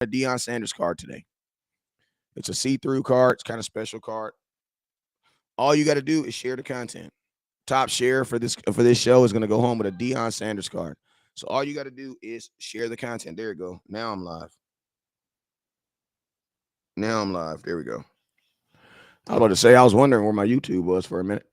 a Deion Sanders card today. It's a see-through card. It's kind of special card. All you got to do is share the content. Top share for this show is going to go home with a Deion Sanders card. So all you got to do is share the content. There you go. Now I'm live. Now I'm live. There we go. I was about to say I was wondering where my YouTube was for a minute.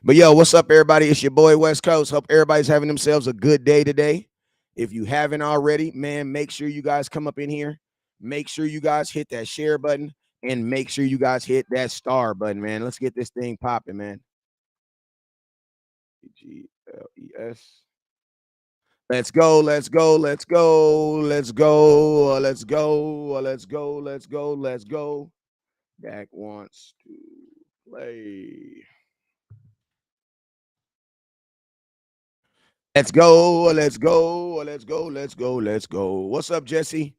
But yo, what's up, everybody? It's your boy West Coast. Hope everybody's having themselves a good day today. If you haven't already, man, make sure you guys come up in here. Make sure you guys hit that share button and make sure you guys hit that star button, man. Let's get this thing popping, man. GLES. Let's go, let's go, let's go, let's go, let's go, let's go, let's go, let's go. Dak wants to play. Let's go, let's go, let's go, let's go, let's go. What's up, Jesse?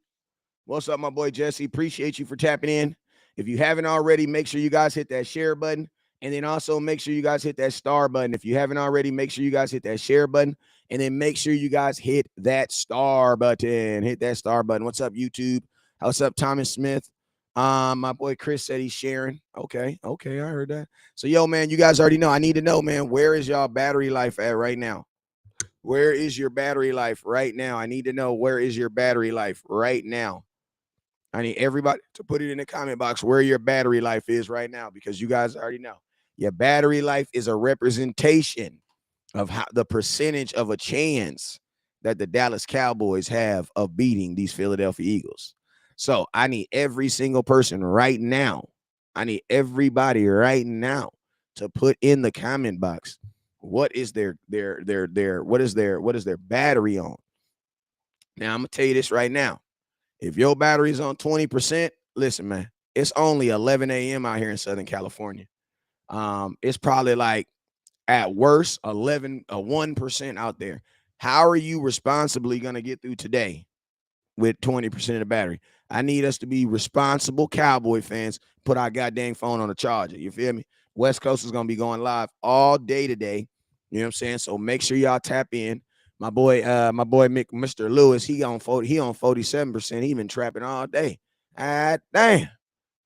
What's up, my boy Jesse? Appreciate you for tapping in. If you haven't already, make sure you guys hit that share button. And then also make sure you guys hit that star button. If you haven't already, make sure you guys hit that share button. And then make sure you guys hit that star button. Hit that star button. What's up, YouTube? What's up, Thomas Smith? My boy Chris said he's sharing. Okay, I heard that. So, yo, man, you guys already know. I need to know, man, where is y'all battery life at right now? Where is your battery life right now? I need to know, where is your battery life right now? I need everybody to put it in the comment box where your battery life is right now, because you guys already know. Your battery life is a representation of how the percentage of a chance that the Dallas Cowboys have of beating these Philadelphia Eagles. So I need every single person right now. I need everybody right now to put in the comment box what is their battery on. Now I'm gonna tell you this right now. If your battery's on 20%, listen, man, it's only 11 a.m. out here in Southern California. It's probably like at worst 1% out there. How are you responsibly gonna get through today with 20% of the battery? I need us to be responsible Cowboy fans. Put our goddamn phone on the charger. You feel me? West Coast is gonna be going live all day today. You know what I'm saying? So make sure y'all tap in. My boy Mr. Lewis, he on 47%. He been trapping all day. Ah, damn. You know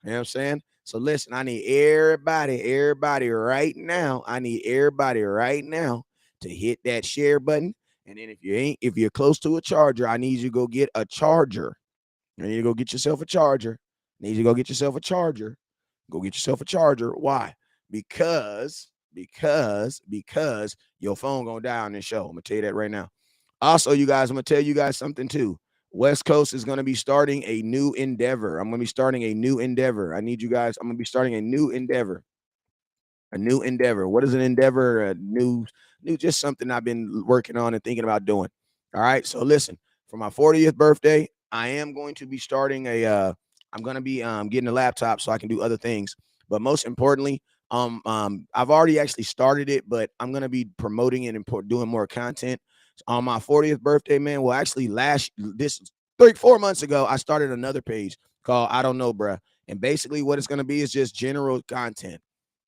what I'm saying? So listen, I need everybody right now. I need everybody right now to hit that share button. And then if you're close to a charger, I need you to go get a charger. I need you to go get yourself a charger. I need you to go get yourself a charger. Go get yourself a charger. Why? Because your phone gonna die on this show. I'm gonna tell you that right now. Also, you guys, I'm gonna tell you guys something too. West Coast is gonna be starting a new endeavor. I'm gonna be starting a new endeavor. I need you guys. I'm gonna be starting a new endeavor. A new endeavor. What is an endeavor? A new, just something I've been working on and thinking about doing. All right. So listen, for my 40th birthday, I am going to be starting I'm gonna be getting a laptop so I can do other things. But most importantly, I've already actually started it, but I'm gonna be promoting it and doing more content on my 40th birthday, man. Well, actually, this 3-4 months ago, I started another page called I Don't Know, Bruh. And basically, what it's gonna be is just general content.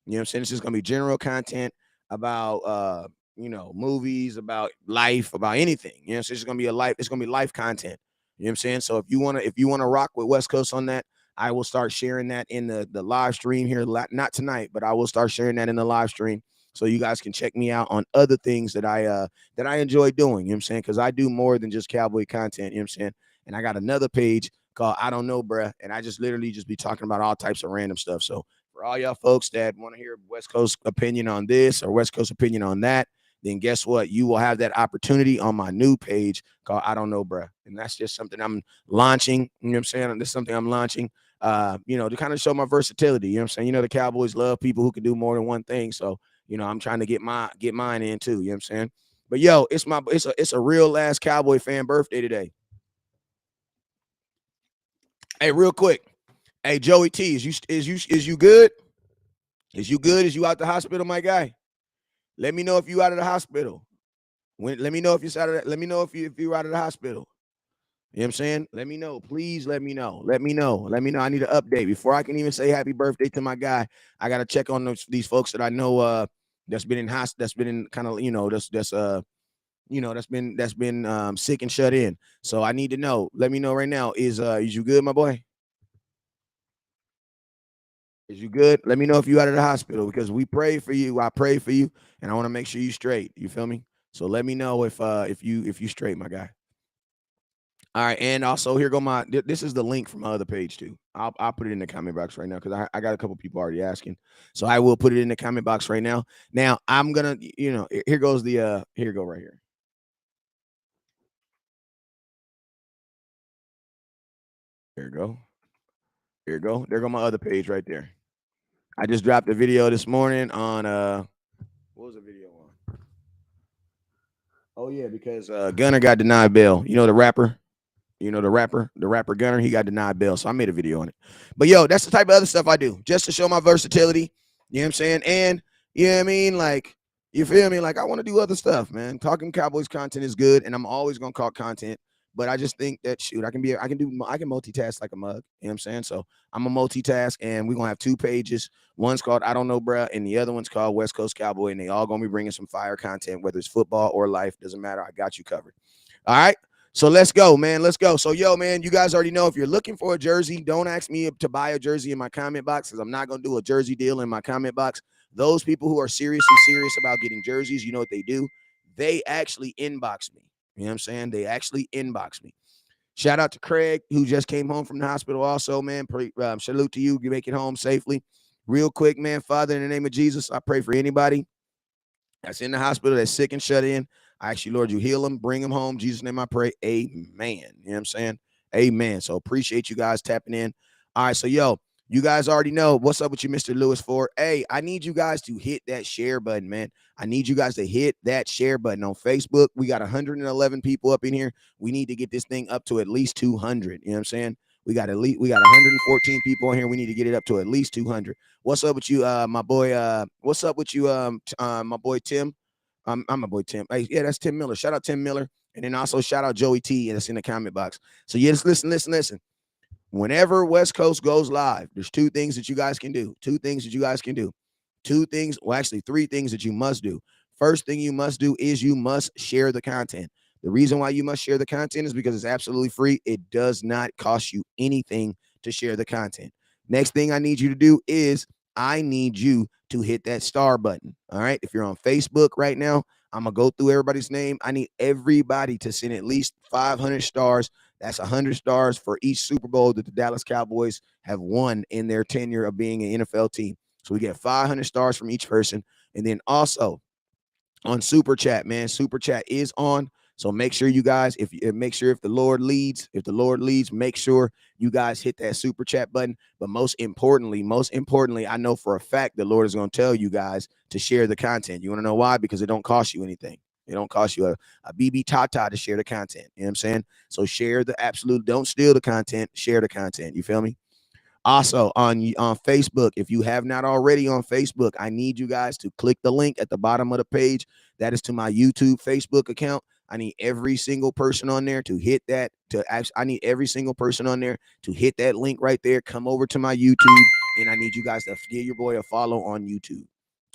You know what I'm saying? It's just gonna be general content about movies, about life, about anything. You know, so it's gonna be it's gonna be life content. You know what I'm saying? So if you wanna rock with West Coast on that, I will start sharing that in the live stream here. Not tonight, but I will start sharing that in the live stream. So you guys can check me out on other things that I enjoy doing. You know what I'm saying? Because I do more than just cowboy content. You know what I'm saying? And I got another page called I Don't Know, Bruh. And I just literally just be talking about all types of random stuff. So for all y'all folks that want to hear West Coast opinion on this or West Coast opinion on that, then guess what? You will have that opportunity on my new page called I Don't Know, Bruh. And that's just something I'm launching. You know what I'm saying? This is something I'm launching, to kind of show my versatility. You know what I'm saying? You know, the Cowboys love people who can do more than one thing. So, I'm trying to get mine in too. You know what I'm saying? But yo, it's a real last Cowboy fan birthday today. Hey, real quick. Hey, Joey T, is you good? Is you good? Is you out the hospital, my guy? Let me know if you out of the hospital. Let me know if you're out of that. Let me know if you're out of the hospital. You know what I'm saying? Let me know. Please let me know. Let me know. Let me know. I need an update. Before I can even say happy birthday to my guy, I gotta check on these folks that I know that's been in kind of, that's been sick and shut in. So I need to know. Let me know right now. Is you good, my boy? Is you good? Let me know if you out of the hospital because we pray for you. I pray for you, and I want to make sure you straight. You feel me? So let me know if you straight, my guy. All right, and also here go this is the link from my other page too. I'll put it in the comment box right now because I got a couple people already asking, so I will put it in the comment box right now. Now I'm gonna here goes the here go right here. Here you go. Here you go. There go my other page right there. I just dropped a video this morning on what was the video on? Oh yeah, because Gunner got denied bail. You know the rapper. The rapper Gunner, he got denied bail. So I made a video on it. But yo, that's the type of other stuff I do just to show my versatility. You know what I'm saying? And you know what I mean? Like, you feel me? Like, I want to do other stuff, man. Talking Cowboys content is good, and I'm always gonna call content. But I just think that shoot, I can multitask like a mug. You know what I'm saying? So I'm a multitask, and we're gonna have two pages. One's called I Don't Know, Bruh, and the other one's called West Coast Cowboy, and they all gonna be bringing some fire content, whether it's football or life, doesn't matter. I got you covered. All right. So let's go, man. Let's go. So, yo, man, you guys already know if you're looking for a jersey, don't ask me to buy a jersey in my comment box because I'm not going to do a jersey deal in my comment box. Those people who are seriously serious about getting jerseys, you know what they do? They actually inbox me. You know what I'm saying? They actually inbox me. Shout out to Craig, who just came home from the hospital also, man. Salute to you. You make it home safely. Real quick, man, Father, in the name of Jesus, I pray for anybody that's in the hospital, that's sick and shut in. I ask you, Lord, you heal them, bring them home. Jesus' name I pray. Amen. You know what I'm saying? Amen. So appreciate you guys tapping in. All right. So, yo, you guys already know what's up with you, Mr. Lewis Ford. Hey, I need you guys to hit that share button, man. I need you guys to hit that share button on Facebook. We got 111 people up in here. We need to get this thing up to at least 200. You know what I'm saying? We got 114 people in here. We need to get it up to at least 200. What's up with you, my boy? What's up with you, my boy Tim? I'm my boy Tim. Hey, yeah, that's Tim Miller. Shout out Tim Miller, and then also shout out Joey T. That's in the comment box. So yes, listen. Whenever West Coast goes live, there's two things that you guys can do. Well, actually, three things that you must do. First thing you must do is you must share the content. The reason why you must share the content is because it's absolutely free. It does not cost you anything to share the content. Next thing I need you to do is I need you to hit that star button. All right. If you're on Facebook right now, I'm going to go through everybody's name. I need everybody to send at least 500 stars. That's 100 stars for each Super Bowl that the Dallas Cowboys have won in their tenure of being an NFL team. So we get 500 stars from each person. And then also on Super Chat, man, Super Chat is on. So make sure you guys, if the Lord leads, make sure you guys hit that Super Chat button. But most importantly, I know for a fact the Lord is going to tell you guys to share the content. You want to know why? Because it don't cost you anything. It don't cost you a BB Tata to share the content. You know what I'm saying? So share the absolute, don't steal the content, share the content. You feel me? Also on Facebook, if you have not already on Facebook, I need you guys to click the link at the bottom of the page. That is to my YouTube Facebook account. I need every single person on there to hit that. I need every single person on there to hit that link right there. Come over to my YouTube, and I need you guys to give your boy a follow on YouTube.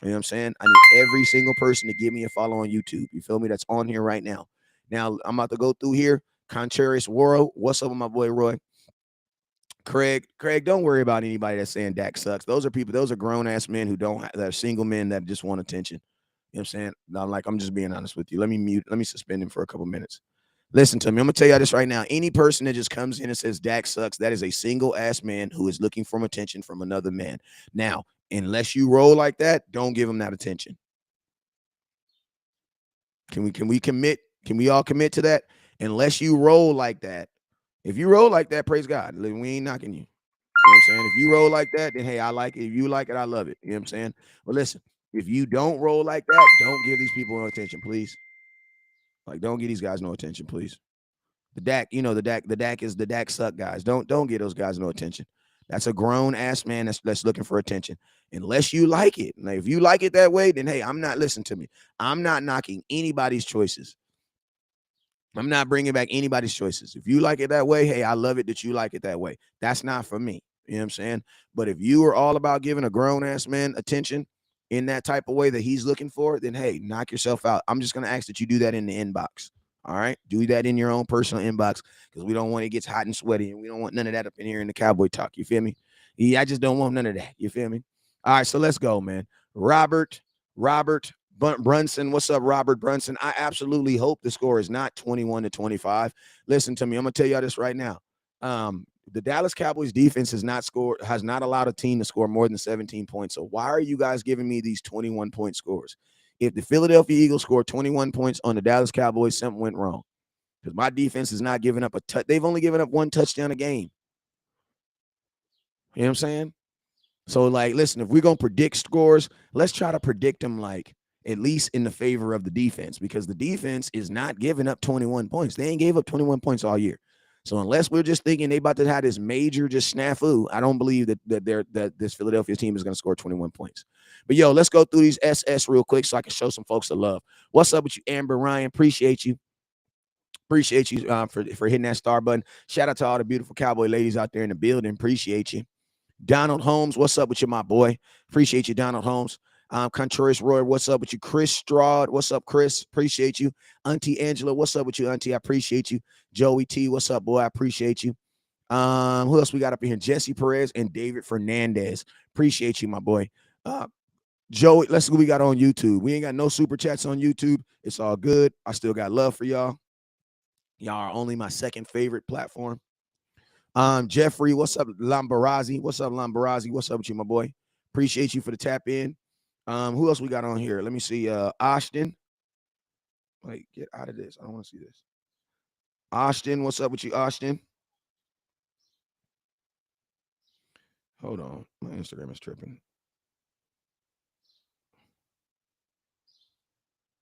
You know what I'm saying? I need every single person to give me a follow on YouTube. You feel me? That's on here right now. Now I'm about to go through here. Contrarious World. What's up with my boy Roy? Craig, don't worry about anybody that's saying Dak sucks. Those are grown ass men that are single men that just want attention. You know what I'm saying? I'm just being honest with you. Let me suspend him for a couple minutes. Listen to me. I'm gonna tell you this right now. Any person that just comes in and says Dak sucks, that is a single ass man who is looking for attention from another man. Now, unless you roll like that, don't give him that attention. Can we commit? Can we all commit to that? Unless you roll like that. If you roll like that, praise God. We ain't knocking you. You know what I'm saying? If you roll like that, then hey, I like it. If you like it, I love it. You know what I'm saying? But listen, if you don't roll like that, don't give these people no attention, please. Like, don't give these guys no attention, please. The Dak suck guys. Don't give those guys no attention. That's a grown ass man that's looking for attention. Unless you like it. Now, if you like it that way, then hey, I'm not listening to me. I'm not knocking anybody's choices. I'm not bringing back anybody's choices. If you like it that way, hey, I love it that you like it that way. That's not for me. You know what I'm saying? But if you are all about giving a grown ass man attention, in that type of way that he's looking for, then hey, knock yourself out. I'm just going to ask that you do that in the inbox. All right. Do that in your own personal inbox because we don't want it gets hot and sweaty and we don't want none of that up in here in the cowboy talk. You feel me? Yeah, I just don't want none of that. You feel me? All right. So let's go, man. Robert Brunson. What's up, Robert Brunson? I absolutely hope the score is not 21-25. Listen to me. I'm going to tell y'all this right now. The Dallas Cowboys defense has not allowed a team to score more than 17 points. So why are you guys giving me these 21-point scores? If the Philadelphia Eagles scored 21 points on the Dallas Cowboys, something went wrong. Because my defense is not giving up a touch. They've only given up one touchdown a game. You know what I'm saying? So, like, listen, if we're going to predict scores, let's try to predict them, like, at least in the favor of the defense, because the defense is not giving up 21 points. They ain't gave up 21 points all year. So unless we're just thinking they about to have this major just snafu, I don't believe that this Philadelphia team is going to score 21 points. But, yo, let's go through these SS real quick so I can show some folks the love. What's up with you, Amber Ryan? Appreciate you. Appreciate you for hitting that star button. Shout out to all the beautiful cowboy ladies out there in the building. Appreciate you. Donald Holmes, what's up with you, my boy? Appreciate you, Donald Holmes. Contreras Roy, what's up with you? Chris Stroud, what's up, Chris? Appreciate you. Auntie Angela, what's up with you, Auntie? I appreciate you. Joey T, what's up, boy? I appreciate you. Who else we got up in here? Jesse Perez and David Fernandez. Appreciate you, my boy. Joey, let's see what we got on YouTube. We ain't got no super chats on YouTube. It's all good. I still got love for y'all. Y'all are only my second favorite platform. Jeffrey, what's up, Lambarazzi? What's up, Lambarazzi? What's up with you, my boy? Appreciate you for the tap in. Who else we got on here? Let me see. Ashton. Wait, get out of this. I don't want to see this. Ashton, what's up with you, Ashton? Hold on. My Instagram is tripping.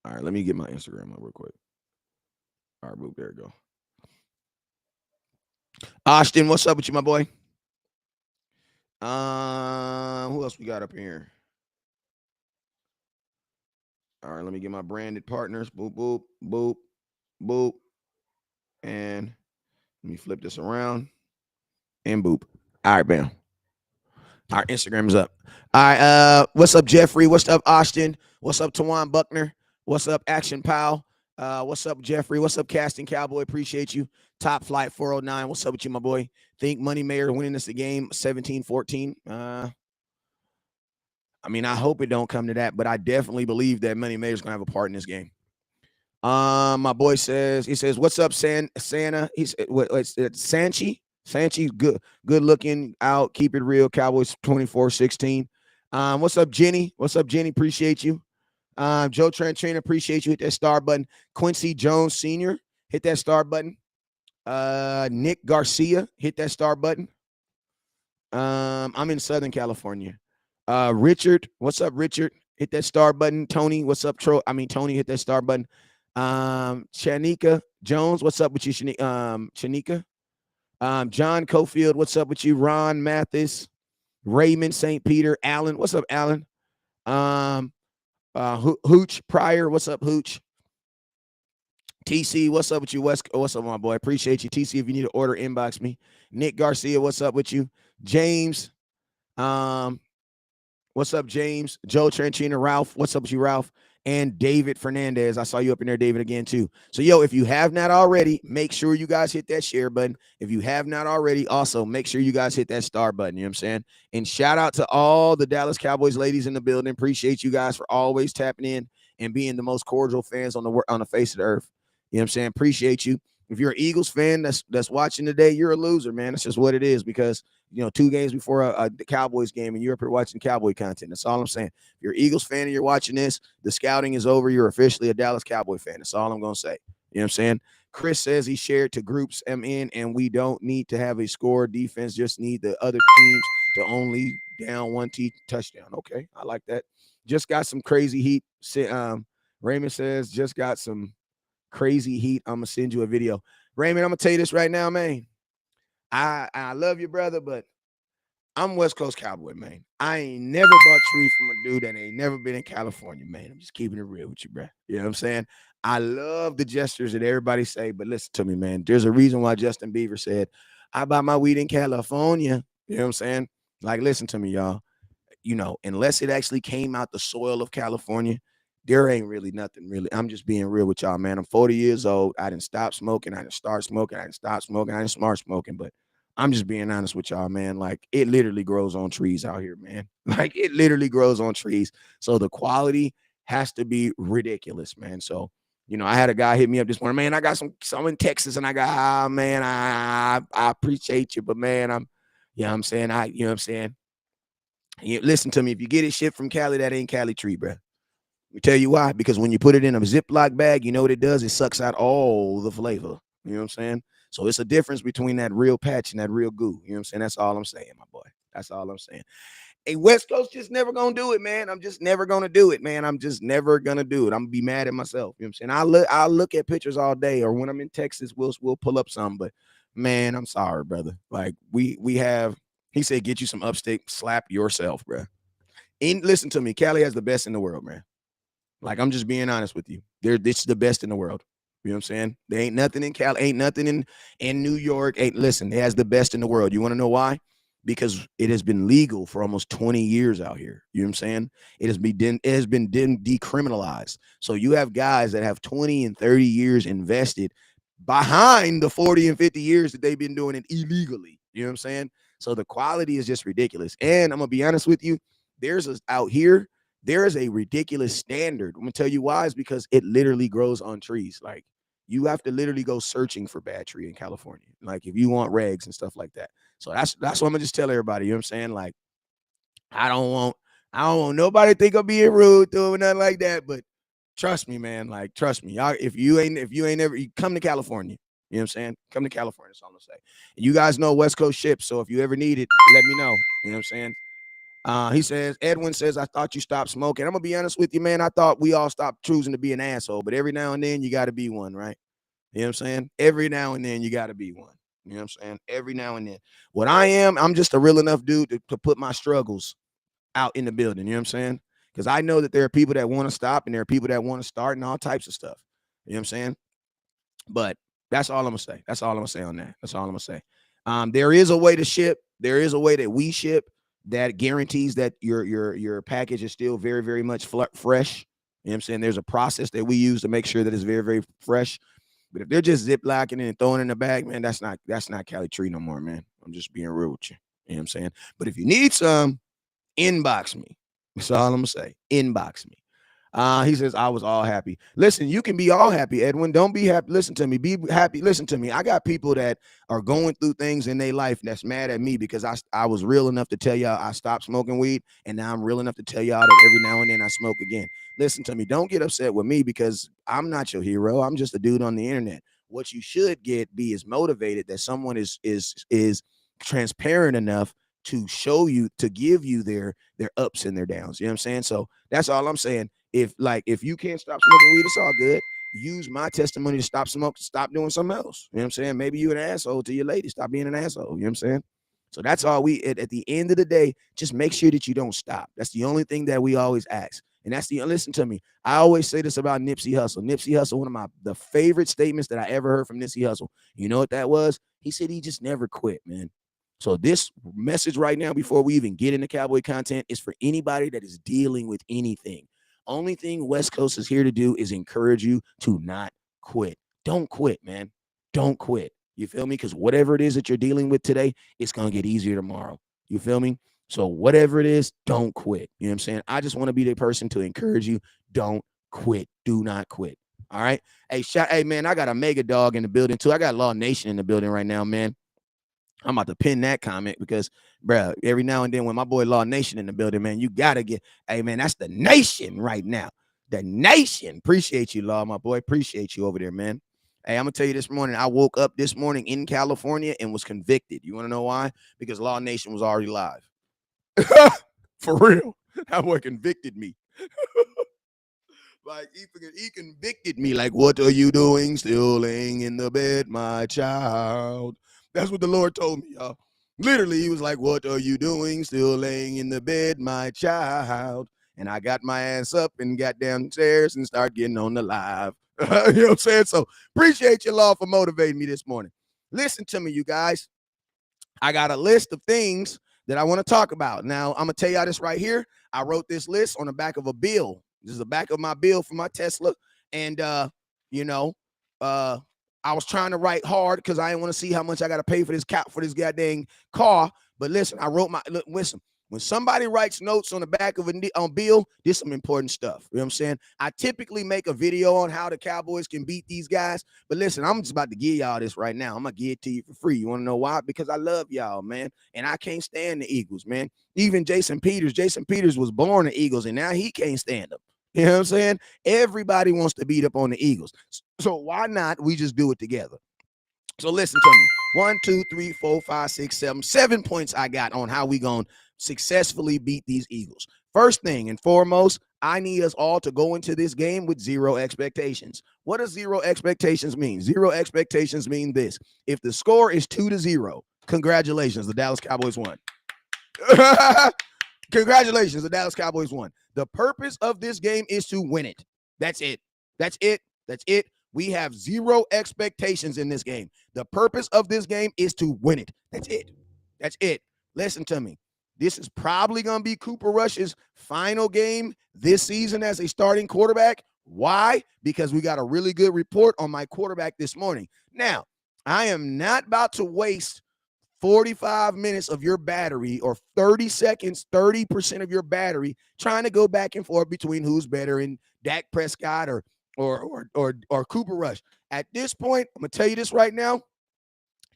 All right, let me get my Instagram up real quick. All right, boop, there we go. Ashton, what's up with you, my boy? Who else we got up here? All right, let me get my branded partners. Boop, boop, boop, boop. And let me flip this around. And boop. All right, bam. Our Instagram is up. All right, what's up, Jeffrey? What's up, Ashton? What's up, Tawan Buckner? What's up, Action Pal? What's up, Jeffrey? What's up, Casting Cowboy? Appreciate you. Top Flight 409. What's up with you, my boy? Think Money Mayor winning this game 17-14. I mean, I hope it don't come to that, but I definitely believe that Money Mayor's gonna have a part in this game. My boy says, what's up, Santa? He's it's Sanchi. Sanchi, good looking out. Keep it real. Cowboys 24-16. What's up, Jenny? What's up, Jenny? Appreciate you. Joe Trantrainer, appreciate you. Hit that star button. Quincy Jones Sr., hit that star button. Nick Garcia, hit that star button. I'm in Southern California. Richard, what's up, Richard? Hit that star button. Tony, what's up, Tony, hit that star button. Shanika Jones, what's up with you, Shanika? John Cofield, what's up with you? Ron Mathis, Raymond St. Peter, Allen, what's up, Allen? Hooch Pryor, what's up, Hooch? TC, what's up with you? What's up, my boy? Appreciate you. TC, if you need to order, inbox me. Nick Garcia, what's up with you? James, what's up, James? Joe Tranchina, Ralph, what's up with you, Ralph? And David Fernandez. I saw you up in there, David, again, too. So, yo, if you have not already, make sure you guys hit that share button. If you have not already, also make sure you guys hit that star button. You know what I'm saying? And shout out to all the Dallas Cowboys ladies in the building. Appreciate you guys for always tapping in and being the most cordial fans on the face of the earth. You know what I'm saying? Appreciate you. If you're an Eagles fan that's watching today, you're a loser, man. That's just what it is because, 2 games before the Cowboys game and you're up here watching Cowboy content. That's all I'm saying. If you're an Eagles fan and you're watching this, the scouting is over. You're officially a Dallas Cowboy fan. That's all I'm going to say. You know what I'm saying? Chris says he shared to groups I'm in, and we don't need to have a score defense, just need the other teams to only down one touchdown. Okay, I like that. Just got some crazy heat. Raymond says, just got some crazy heat. I'm gonna send you a video. Raymond, I'm gonna tell you this right now, man. I love you, brother, but I'm West Coast Cowboy, man. I ain't never bought tree from a dude that ain't never been in California, man. I'm just keeping it real with you, bro. You know what I'm saying? I love the gestures that everybody say, but listen to me, man. There's a reason why Justin Bieber said, I buy my weed in California. You know what I'm saying? Like, listen to me, y'all. unless it actually came out the soil of California, there ain't really nothing really. I'm just being real with y'all, man. I'm 40 years old. I didn't stop smoking. I didn't start smoking. I didn't stop smoking. I didn't start smoking. But I'm just being honest with y'all, man. Like, it literally grows on trees out here, man. Like, it literally grows on trees. So the quality has to be ridiculous, man. So, I had a guy hit me up this morning, man. I got some in Texas, and I got, man, I appreciate you, but man, I'm saying, I'm saying, listen to me. If you get it shipped from Cali, that ain't Cali tree, bro. Let me tell you why. Because when you put it in a Ziploc bag, you know what it does? It sucks out all the flavor. You know what I'm saying? So it's a difference between that real patch and that real goo. You know what I'm saying? That's all I'm saying, my boy. That's all I'm saying. Hey, West Coast just never gonna do it, man. I'm just never gonna do it, man. I'm just never gonna do it. I'm gonna be mad at myself. You know what I'm saying? I'll look at pictures all day, or when I'm in Texas, we'll pull up some. But man, I'm sorry, brother. Like we have. He said, get you some upstate, slap yourself, bro. Listen to me, Cali has the best in the world, man. Like, I'm just being honest with you. This is the best in the world. You know what I'm saying? There ain't nothing in Cali, ain't nothing in New York. Listen, it has the best in the world. You want to know why? Because it has been legal for almost 20 years out here. You know what I'm saying? It has been decriminalized. So you have guys that have 20 and 30 years invested behind the 40 and 50 years that they've been doing it illegally. You know what I'm saying? So the quality is just ridiculous. And I'm gonna be honest with you, out here, there is a ridiculous standard. I'm gonna tell you why. Is because it literally grows on trees. Like, you have to literally go searching for bad tree in California. Like, if you want regs and stuff like that. So that's what I'm gonna just tell everybody. You know what I'm saying? Like, I don't want nobody to think I'm being rude to them or nothing like that. But trust me, man. Like, trust me. Y'all, if you ain't ever, you come to California. You know what I'm saying? Come to California. That's all I'm gonna say. And you guys know West Coast ships. So if you ever need it, let me know. You know what I'm saying? He says, Edwin says, I thought you stopped smoking. I'm gonna be honest with you, man. I thought we all stopped choosing to be an asshole, but every now and then you got to be one, right? You know what I'm saying? Every now and then you got to be one. You know what I'm saying? Every now and then. What I'm just a real enough dude to put my struggles out in the building. You know what I'm saying? Because I know that there are people that want to stop and there are people that want to start and all types of stuff. You know what I'm saying? But that's all I'm gonna say. That's all I'm gonna say on that. That's all I'm gonna say. There is a way to ship. There is a way that we ship that guarantees that your package is still very, very much fresh. You know what I'm saying? There's a process that we use to make sure that it's very, very fresh. But if they're just ziplocking it and throwing it in the bag, man, that's not Cali Tree no more, man. I'm just being real with you. You know what I'm saying? But if you need some, inbox me. That's all I'm gonna say. Inbox me. He says, I was all happy. Listen, you can be all happy, Edwin. Don't be happy. Listen to me. Be happy. Listen to me. I got people that are going through things in their life that's mad at me because I was real enough to tell y'all I stopped smoking weed, and now I'm real enough to tell y'all that every now and then I smoke again. Listen to me. Don't get upset with me because I'm not your hero. I'm just a dude on the internet. What you should be is motivated that someone is transparent enough to show you, to give you their ups and their downs. You know what I'm saying? So that's all I'm saying. If you can't stop smoking weed, it's all good. Use my testimony to stop doing something else. You know what I'm saying? Maybe you're an asshole to your lady. Stop being an asshole. You know what I'm saying? So that's all at the end of the day, just make sure that you don't stop. That's the only thing that we always ask. And listen to me. I always say this about Nipsey Hussle. Nipsey Hussle, one of the favorite statements that I ever heard from Nipsey Hussle. You know what that was? He said he just never quit, man. So this message right now, before we even get into cowboy content, is for anybody that is dealing with anything. Only thing West Coast is here to do is encourage you to not quit. Don't quit, man. Don't quit. You feel me? Because whatever it is that you're dealing with today, it's going to get easier tomorrow. You feel me? So whatever it is, don't quit. You know what I'm saying? I just want to be the person to encourage you. Don't quit. Do not quit. All right? Hey, man, I got a mega dog in the building, too. I got Law Nation in the building right now, man. I'm about to pin that comment because, bro, every now and then when my boy Law Nation in the building, man, you got to hey, man, that's the nation right now. The nation. Appreciate you, Law, my boy. Appreciate you over there, man. Hey, I'm going to tell you this morning, I woke up this morning in California and was convicted. You want to know why? Because Law Nation was already live. For real. That boy convicted me. Like, he convicted me. Like, what are you doing still laying in the bed, my child? That's what the Lord told me, y'all. Literally, he was like, what are you doing still laying in the bed, my child? And I got my ass up and got downstairs and started getting on the live. You know what I'm saying? So appreciate you, Law, for motivating me this morning. Listen to me, you guys. I got a list of things that I want to talk about. Now, I'm going to tell y'all this right here. I wrote this list on the back of a bill. This is the back of my bill for my Tesla. And, you know, I was trying to write hard because I didn't want to see how much I got to pay for this goddamn car. But listen, listen, when somebody writes notes on the back of a bill, this is some important stuff. You know what I'm saying? I typically make a video on how the Cowboys can beat these guys. But listen, I'm just about to give y'all this right now. I'm going to give it to you for free. You want to know why? Because I love y'all, man. And I can't stand the Eagles, man. Even Jason Peters was born the Eagles, and now he can't stand them. You know what I'm saying? Everybody wants to beat up on the Eagles. So why not we just do it together? So listen to me. 1, 2, 3, 4, 5, 6, 7. 7 points I got on how we going to successfully beat these Eagles. First thing and foremost, I need us all to go into this game with zero expectations. What does zero expectations mean? Zero expectations mean this. If the score is 2-0, congratulations, the Dallas Cowboys won. Congratulations, the Dallas Cowboys won. The purpose of this game is to win it. That's it. That's it. That's it. We have zero expectations in this game. The purpose of this game is to win it. That's it. That's it. Listen to me. This is probably going to be Cooper Rush's final game this season as a starting quarterback. Why? Because we got a really good report on my quarterback this morning. Now, I am not about to waste 45 minutes of your battery or 30 seconds, 30% of your battery trying to go back and forth between who's better in Dak Prescott or Cooper Rush. At this point, I'm going to tell you this right now.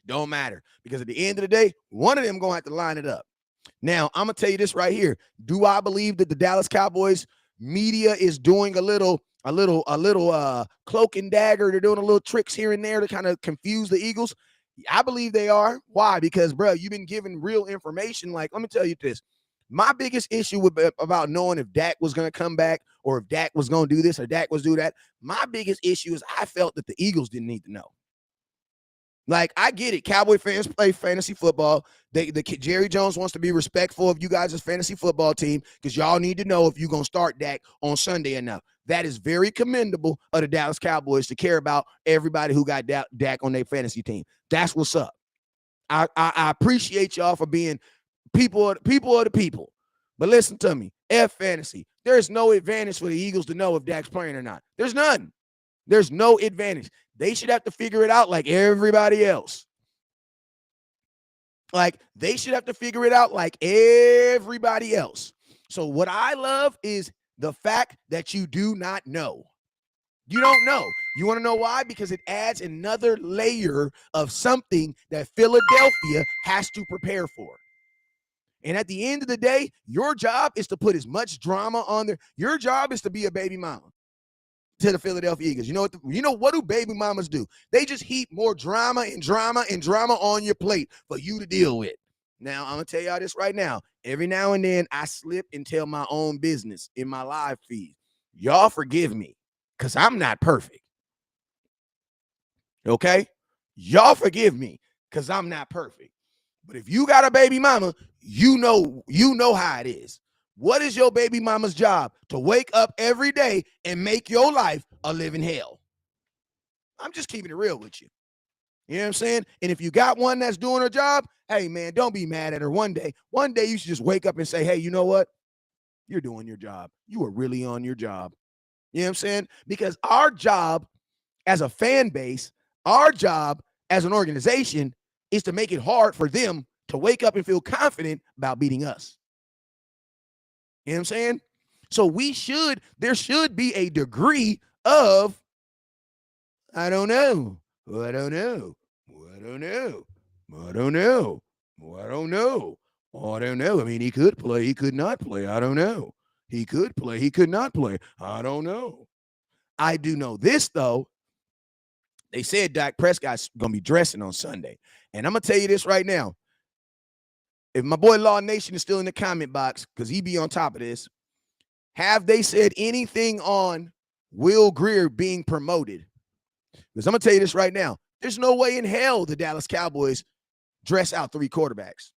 Don't matter, because at the end of the day, one of them going to have to line it up. Now, I'm going to tell you this right here. Do I believe that the Dallas Cowboys media is doing a little cloak and dagger? They're doing a little tricks here and there to kind of confuse the Eagles. I believe they are. Why? Because, bro, you've been given real information. Like, let me tell you this. My biggest issue about knowing if Dak was going to come back or if Dak was going to do this or Dak was do that, my biggest issue is I felt that the Eagles didn't need to know. Like, I get it. Cowboy fans play fantasy football. Jerry Jones wants to be respectful of you guys' fantasy football team because y'all need to know if you're going to start Dak on Sunday enough. That is very commendable of the Dallas Cowboys to care about everybody who got Dak on their fantasy team. That's what's up. I appreciate y'all for being people of the people. But listen to me. F fantasy. There's no advantage for the Eagles to know if Dak's playing or not. There's none. There's no advantage. They should have to figure it out like everybody else. Like, they should have to figure it out like everybody else. So what I love is the fact that you do not know. You don't know. You want to know why? Because it adds another layer of something that Philadelphia has to prepare for. And at the end of the day, your job is to put as much drama on there. Your job is to be a baby mama to the Philadelphia Eagles. You know what do baby mamas do? They just heap more drama and drama and drama on your plate for you to deal with. Now, I'm going to tell y'all this right now. Every now and then, I slip and tell my own business in my live feed. Y'all forgive me, because I'm not perfect. Okay? Y'all forgive me, because I'm not perfect. But if you got a baby mama, you know how it is. What is your baby mama's job? To wake up every day and make your life a living hell. I'm just keeping it real with you. You know what I'm saying? And if you got one that's doing her job, hey, man, don't be mad at her one day. One day you should just wake up and say, hey, you know what? You're doing your job. You are really on your job. You know what I'm saying? Because our job as a fan base, our job as an organization is to make it hard for them to wake up and feel confident about beating us. You know what I'm saying? So there should be a degree of, I don't know. I don't know. I don't know. I don't know. I don't know. I don't know. I mean, he could play. He could not play. I don't know. He could play. He could not play. I don't know. I do know this, though. They said Dak Prescott's going to be dressing on Sunday. And I'm going to tell you this right now. If my boy Law Nation is still in the comment box, because he be on top of this, have they said anything on Will Grier being promoted? Because I'm going to tell you this right now. There's no way in hell the Dallas Cowboys dress out 3 quarterbacks.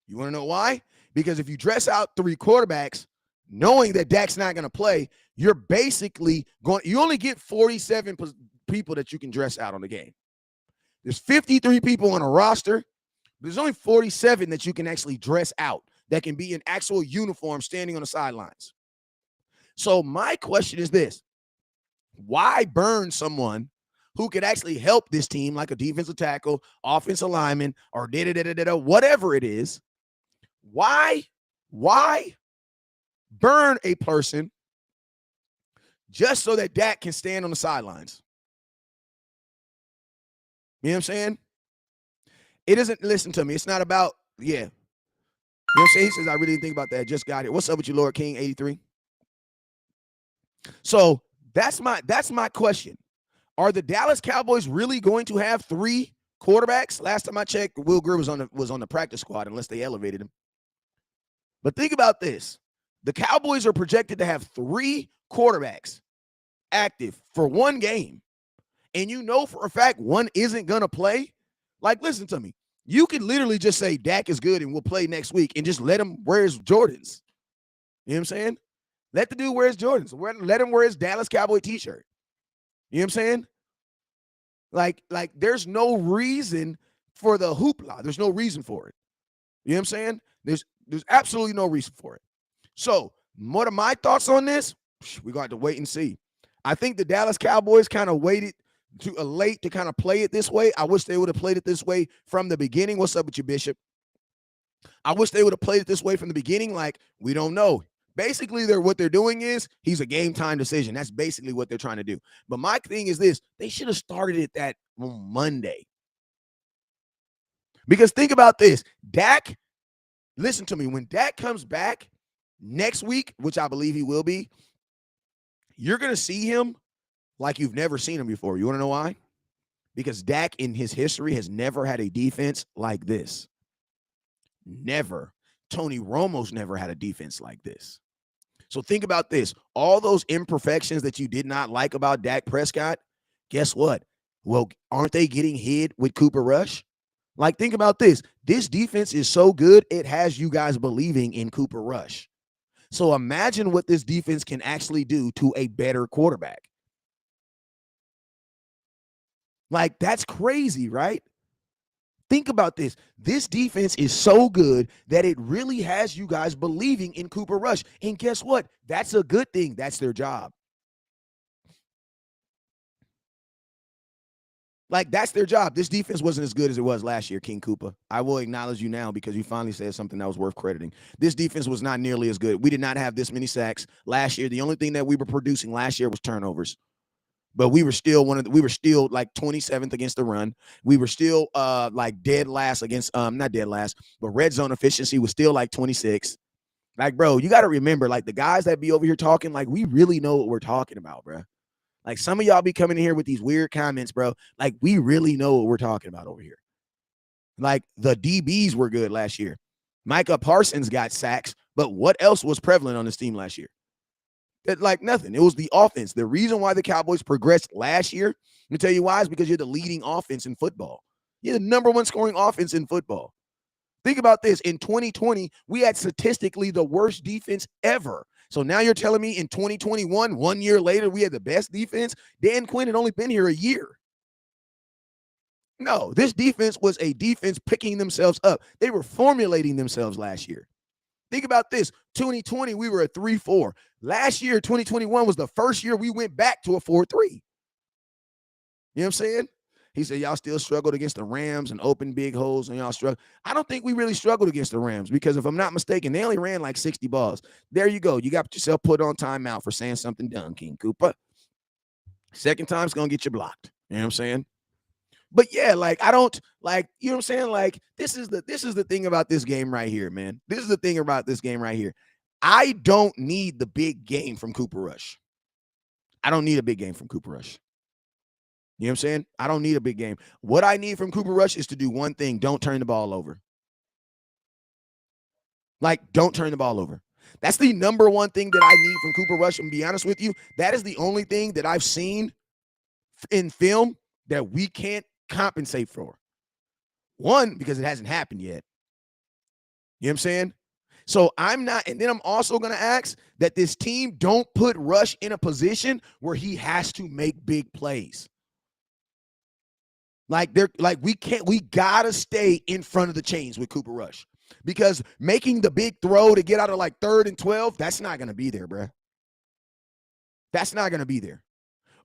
You want to know why? Because if you dress out 3 quarterbacks, knowing that Dak's not going to play, you're basically you only get 47 people that you can dress out on the game. There's 53 people on a roster. There's only 47 that you can actually dress out that can be in actual uniform standing on the sidelines. So my question is this: why burn someone who could actually help this team, like a defensive tackle, offensive lineman, or whatever it is? Why burn a person just so that Dak can stand on the sidelines? You know what I'm saying? It isn't, listen to me, it's not about, yeah. You know what I'm saying? He says, I really didn't think about that. Just got here. What's up with you, Lord King 83? So that's my question. Are the Dallas Cowboys really going to have 3 quarterbacks? Last time I checked, Will Greer was on the practice squad, unless they elevated him. But think about this. The Cowboys are projected to have 3 quarterbacks active for one game. And you know for a fact one isn't going to play. Like, listen to me. You could literally just say Dak is good and we'll play next week and just let him wear his Jordans. You know what I'm saying? Let the dude wear his Jordans. Let him wear his Dallas Cowboy t-shirt. You know what I'm saying? Like there's no reason for the hoopla. There's no reason for it. You know what I'm saying? There's absolutely no reason for it. So what are my thoughts on this? We're going to have to wait and see. I think the Dallas Cowboys kind of waited too late to kind of play it this way. I wish they would have played it this way from the beginning. What's up with you, Bishop? I wish they would have played it this way from the beginning. Like, we don't know. Basically, what they're doing is he's a game time decision. That's basically what they're trying to do. But my thing is this: they should have started it that on Monday. Because think about this. Dak, listen to me. When Dak comes back next week, which I believe he will be, you're going to see him like you've never seen him before. You want to know why? Because Dak in his history has never had a defense like this. Never. Tony Romo's never had a defense like this. So think about this. All those imperfections that you did not like about Dak Prescott, guess what? Well, aren't they getting hid with Cooper Rush? Like, think about this. This defense is so good, it has you guys believing in Cooper Rush. So imagine what this defense can actually do to a better quarterback. Like, that's crazy, right? Think about this. This defense is so good that it really has you guys believing in Cooper Rush. And guess what? That's a good thing. That's their job. Like, that's their job. This defense wasn't as good as it was last year, King Koopa. I will acknowledge you now because you finally said something that was worth crediting. This defense was not nearly as good. We did not have this many sacks last year. The only thing that we were producing last year was turnovers. But we were still like 27th against the run. We were still like dead last against not dead last, but red zone efficiency was still like 26. Like, bro, you got to remember, like, the guys that be over here talking, like, we really know what we're talking about, bro. Like, some of y'all be coming in here with these weird comments, bro. Like, we really know what we're talking about over here. Like, the DBs were good last year. Micah Parsons got sacks, but what else was prevalent on this team last year? Like, nothing. It was the offense. The reason why the Cowboys progressed last year, let me tell you why, is because you're the leading offense in football. You're the number 1 scoring offense in football. Think about this. In 2020, we had statistically the worst defense ever. So now you're telling me in 2021, 1 year later, we had the best defense? Dan Quinn had only been here a year. No, this defense was a defense picking themselves up. They were formulating themselves last year. Think about this. 2020, we were a 3-4. Last year, 2021, was the first year we went back to a 4-3. You know what I'm saying? He said, y'all still struggled against the Rams and open big holes, and y'all struggle. I don't think we really struggled against the Rams because, if I'm not mistaken, they only ran like 60 balls. There you go. You got yourself put on timeout for saying something dumb, King Koopa. Second time's going to get you blocked. You know what I'm saying? But yeah, like, I don't, like, you know what I'm saying? Like, this is the thing about this game right here, man. This is the thing about this game right here. I don't need the big game from Cooper Rush. I don't need a big game from Cooper Rush. You know what I'm saying? I don't need a big game. What I need from Cooper Rush is to do one thing: don't turn the ball over. Like, don't turn the ball over. That's the number one thing that I need from Cooper Rush. And be honest with you, that is the only thing that I've seen in film that we can't compensate for. One, because it hasn't happened yet. You know what I'm saying? So I'm not, and then I'm also going to ask that this team don't put Rush in a position where he has to make big plays. Like we gotta stay in front of the chains with Cooper Rush. Because making the big throw to get out of like 3rd and 12, that's not gonna be there, bro. That's not gonna be there.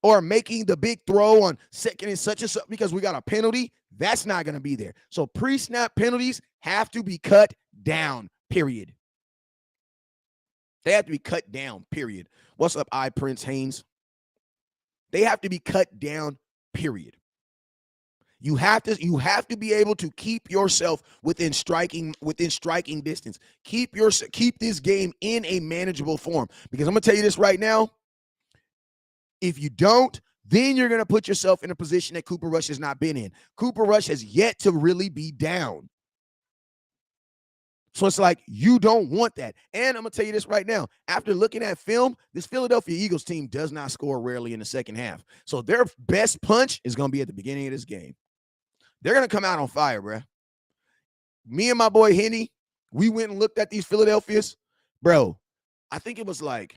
Or making the big throw on 2nd and such and such because we got a penalty, that's not gonna be there. So pre-snap penalties have to be cut down, period. They have to be cut down, period. What's up, Prince Haynes? They have to be cut down, period. You have to be able to keep yourself within striking distance. Keep this game in a manageable form. Because I'm gonna tell you this right now. If you don't, then you're gonna put yourself in a position that Cooper Rush has not been in. Cooper Rush has yet to really be down. So it's like you don't want that. And I'm gonna tell you this right now. After looking at film, this Philadelphia Eagles team does not score rarely in the second half. So their best punch is gonna be at the beginning of this game. They're going to come out on fire, bro. Me and my boy Henny, we went and looked at these Philadelphias. Bro, I think it was like,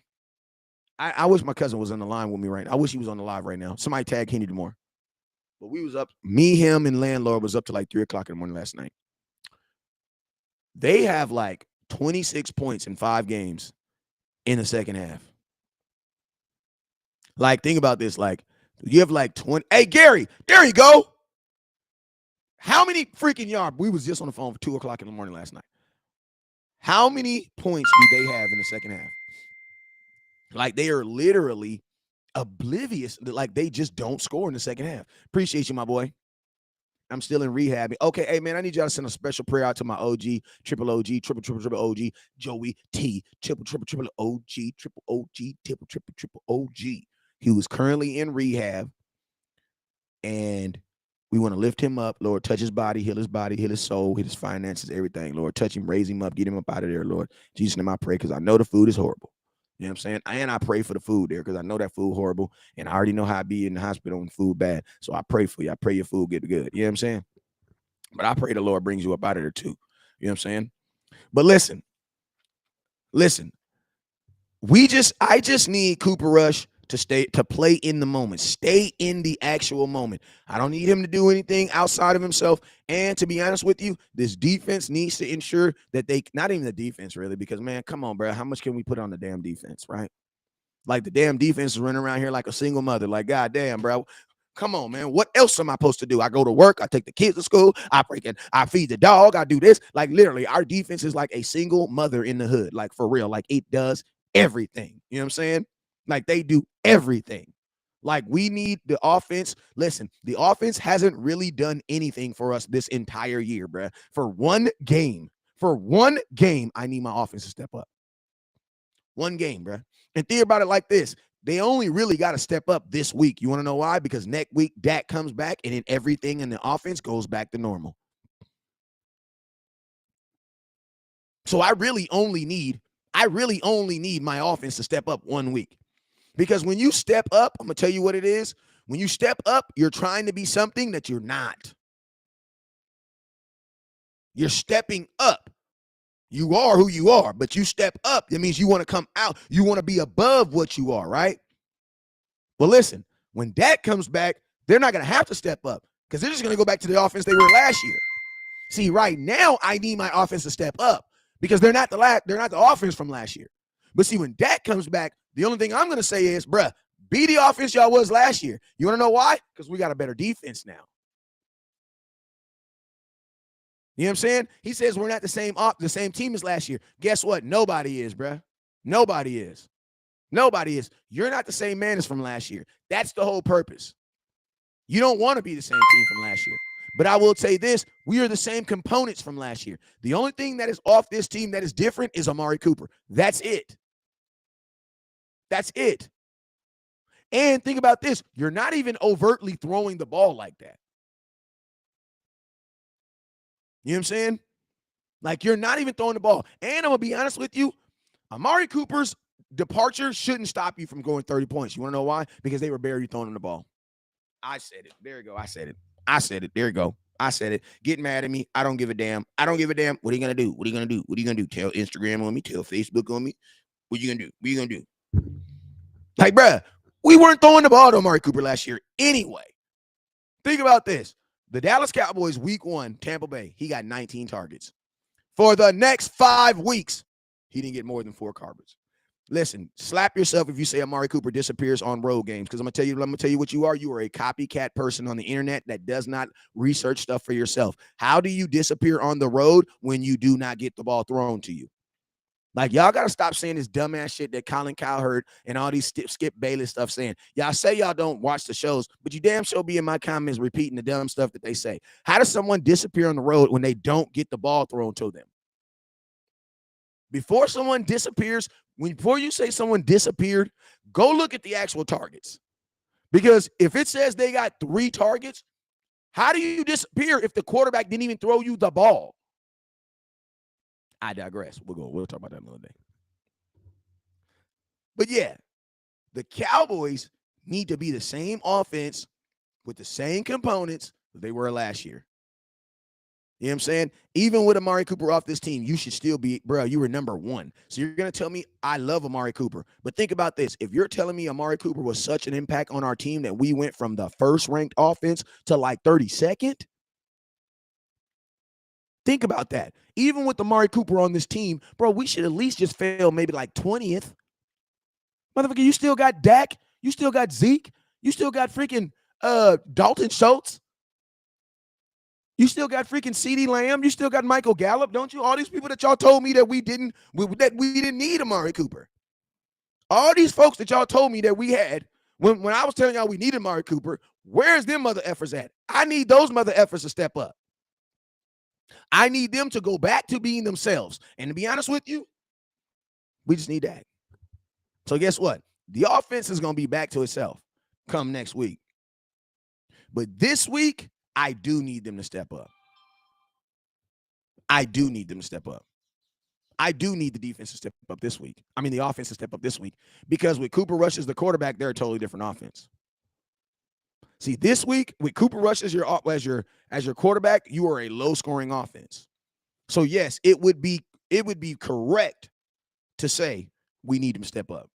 I wish my cousin was on the line with me right now. I wish he was on the live right now. Somebody tag Henny tomorrow. But we was up, me, him, and Landlord was up to like 3 o'clock in the morning last night. They have like 26 points in 5 games in the second half. Like, think about this. Like, you have like 20. Hey, Gary, there you go. How many freaking yards? We was just on the phone for 2 o'clock in the morning last night. How many points do they have in the second half? Like, they are literally oblivious. Like, they just don't score in the second half. Appreciate you, my boy. I'm still in rehab. Okay, hey, man, I need y'all to send a special prayer out to my OG, triple OG, triple OG, Joey T, triple OG, triple OG, triple OG. He was currently in rehab, and we want to lift him up. Lord, touch his body, heal his soul, heal his finances, everything. Lord, touch him, raise him up, get him up out of there, Lord. Jesus' name I pray, because I know the food is horrible. You know what I'm saying? And I pray for the food there, because I know that food horrible, and I already know how I be in the hospital when food bad. So I pray for you. I pray your food get good. You know what I'm saying? But I pray the Lord brings you up out of there too. You know what I'm saying? But listen. I just need Cooper Rush to play in the moment, stay in the actual moment. I don't need him to do anything outside of himself. And to be honest with you, this defense needs to ensure that not even the defense really, because man, come on, bro. How much can we put on the damn defense, right? Like the damn defense is running around here like a single mother. Like, God damn, bro. Come on, man. What else am I supposed to do? I go to work. I take the kids to school. I feed the dog. I do this. Like literally, our defense is like a single mother in the hood. Like for real. Like it does everything. You know what I'm saying? Like they do everything. Like we need the offense. Listen, the offense hasn't really done anything for us this entire year, bro. For one game, I need my offense to step up. One game, bro. And think about it like this. They only really got to step up this week. You want to know why? Because next week, Dak comes back and then everything in the offense goes back to normal. So I really only need my offense to step up 1 week. Because when you step up, I'm going to tell you what it is. When you step up, you're trying to be something that you're not. You're stepping up. You are who you are, but you step up. That means you want to come out. You want to be above what you are, right? Well, listen, when Dak comes back, they're not going to have to step up because they're just going to go back to the offense they were last year. See, right now, I need my offense to step up because they're not the offense from last year. But see, when Dak comes back, the only thing I'm going to say is, bruh, be the offense y'all was last year. You want to know why? Because we got a better defense now. You know what I'm saying? He says we're not the same team as last year. Guess what? Nobody is, bruh. Nobody is. Nobody is. You're not the same man as from last year. That's the whole purpose. You don't want to be the same team from last year. But I will say this, we are the same components from last year. The only thing that is off this team that is different is Amari Cooper. That's it. That's it. And think about this. You're not even overtly throwing the ball like that. You know what I'm saying? Like, you're not even throwing the ball. And I'm going to be honest with you, Amari Cooper's departure shouldn't stop you from going 30 points. You want to know why? Because they were barely throwing him the ball. I said it. There you go. I said it. There you go. I said it. Get mad at me. I don't give a damn. What are you going to do? What are you going to do? Tell Instagram on me. Tell Facebook on me. What are you going to do? Like, bruh, we weren't throwing the ball to Amari Cooper last year anyway. Think about this. The Dallas Cowboys, week 1, Tampa Bay, he got 19 targets. For the next 5 weeks, he didn't get more than 4 targets. Listen, slap yourself if you say Amari Cooper disappears on road games, because I'm gonna tell you what you are. You are a copycat person on the internet that does not research stuff for yourself. How do you disappear on the road when you do not get the ball thrown to you? Like, y'all got to stop saying this dumbass shit that Colin Cowherd and all these Skip Bayless stuff saying. Y'all say y'all don't watch the shows, but you damn sure be in my comments repeating the dumb stuff that they say. How does someone disappear on the road when they don't get the ball thrown to them? Before someone disappears, before you say someone disappeared, go look at the actual targets. Because if it says they got 3 targets, how do you disappear if the quarterback didn't even throw you the ball? I digress. We'll talk about that another day. But yeah, the Cowboys need to be the same offense with the same components that they were last year. You know what I'm saying? Even with Amari Cooper off this team, you should still be, bro, you were number 1. So you're going to tell me I love Amari Cooper. But think about this. If you're telling me Amari Cooper was such an impact on our team that we went from the first-ranked offense to like 32nd, think about that. Even with Amari Cooper on this team, bro, we should at least just fail maybe like 20th. Motherfucker, you still got Dak. You still got Zeke. You still got freaking Dalton Schultz. You still got freaking CeeDee Lamb. You still got Michael Gallup, don't you? All these people that y'all told me that we didn't need Amari Cooper. All these folks that y'all told me that we had when I was telling y'all we needed Amari Cooper, where's them mother effers at? I need those mother effers to step up. I need them to go back to being themselves. And to be honest with you, we just need that. So guess what? The offense is going to be back to itself come next week. But this week, I do need them to step up. I do need them to step up. I do need the defense to step up this week. I mean, the offense to step up this week. Because with Cooper Rush as the quarterback, they're a totally different offense. See, this week, with Cooper Rush as your quarterback, you are a low-scoring offense. So, yes, it would be correct to say we need him to step up.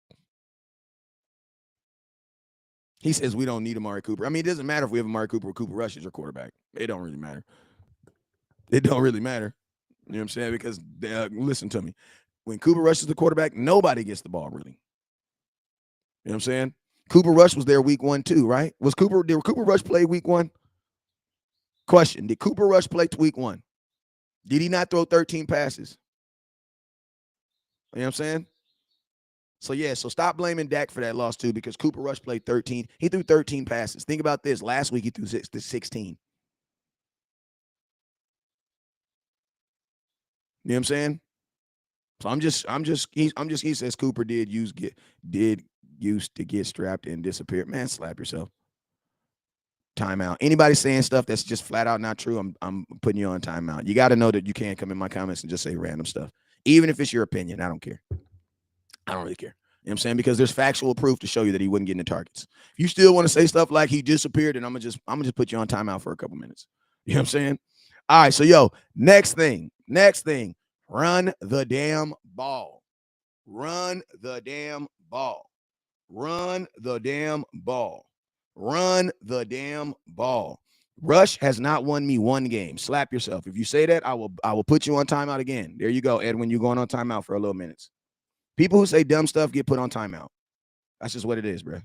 He says we don't need Amari Cooper. I mean, it doesn't matter if we have Amari Cooper or Cooper Rush as your quarterback. It don't really matter. It don't really matter. You know what I'm saying? Because, listen to me. When Cooper Rush is the quarterback, nobody gets the ball, really. You know what I'm saying? Cooper Rush was there week 1 too, right? Did Cooper Rush play week 1? Question, did Cooper Rush play week 1? Did he not throw 13 passes? You know what I'm saying? So, yeah, so stop blaming Dak for that loss, too, because Cooper Rush played 13. He threw 13 passes. Think about this. Last week, he threw 16. You know what I'm saying? So he says Cooper did used to get strapped and disappear. Man, slap yourself. Timeout. Anybody saying stuff that's just flat out not true, I'm putting you on timeout. You got to know that you can't come in my comments and just say random stuff. Even if it's your opinion, I don't care. I don't really care. You know what I'm saying? Because there's factual proof to show you that he wouldn't get into targets. If you still want to say stuff like he disappeared, then I'm gonna just put you on timeout for a couple minutes. You know what I'm saying? All right, so next thing. Run the damn ball. Run the damn ball. Run the damn ball. Run the damn ball. Rush has not won me 1 game. Slap yourself. If you say that, I will put you on timeout again. There you go, Edwin. You're going on timeout for a little minutes. People who say dumb stuff get put on timeout. That's just what it is, bro.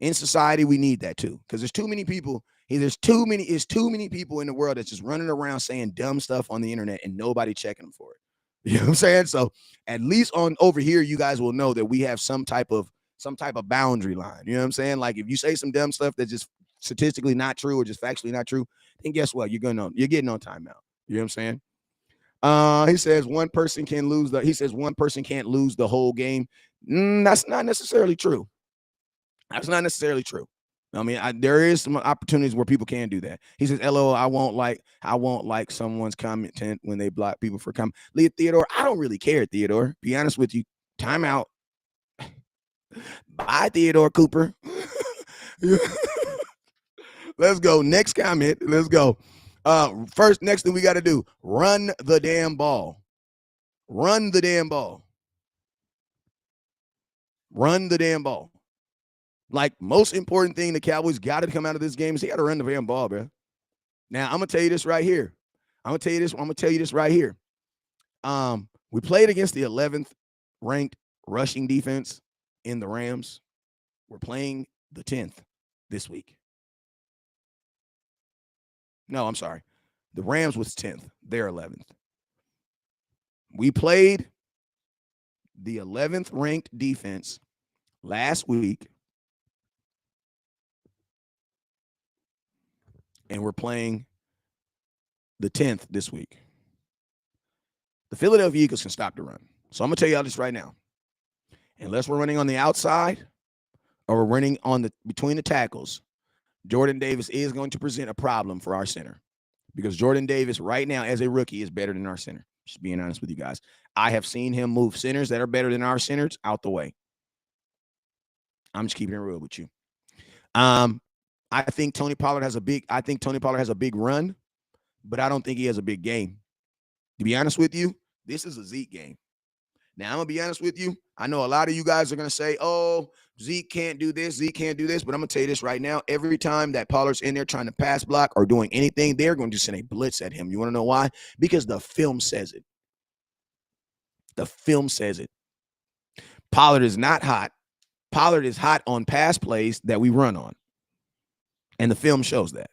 In society, we need that too, because there's too many people. There's too many people in the world that's just running around saying dumb stuff on the internet and nobody checking them for it. You know what I'm saying? So at least on over here, you guys will know that we have some type of boundary line. You know what I'm saying? Like if you say some dumb stuff that's just statistically not true or just factually not true, then guess what? You're getting on timeout. You know what I'm saying? He says one person can't lose the whole game. That's not necessarily true. That's not necessarily true. I mean, there is some opportunities where people can do that. He says, "LO, I won't like someone's content when they block people for comment." Leah Theodore, I don't really care, Theodore. Be honest with you. Timeout. Bye, Theodore Cooper. Let's go. Next comment. Let's go. Next thing we got to do, run the damn ball. Run the damn ball. Run the damn ball. Like, most important thing the Cowboys got to come out of this game is they got to run the damn ball, bro. Now, I'm gonna tell you this right here. I'm gonna tell you this right here. We played against the 11th ranked rushing defense in the Rams. We're playing the 10th this week. No, I'm sorry. The Rams was 10th. They're 11th. We played the 11th ranked defense last week, and we're playing the 10th this week. The Philadelphia Eagles can stop the run. So I'm going to tell y'all this right now. Unless we're running on the outside or we're running on between the tackles, Jordan Davis is going to present a problem for our center, because Jordan Davis right now as a rookie is better than our center. Just being honest with you guys. I have seen him move centers that are better than our centers out the way. I'm just keeping it real with you. I think Tony Pollard has a big run, but I don't think he has a big game. To be honest with you, this is a Zeke game. Now, I'm going to be honest with you. I know a lot of you guys are going to say, oh, Zeke can't do this, but I'm going to tell you this right now. Every time that Pollard's in there trying to pass block or doing anything, they're going to send a blitz at him. You want to know why? Because the film says it. The film says it. Pollard is not hot. Pollard is hot on pass plays that we run on. And the film shows that.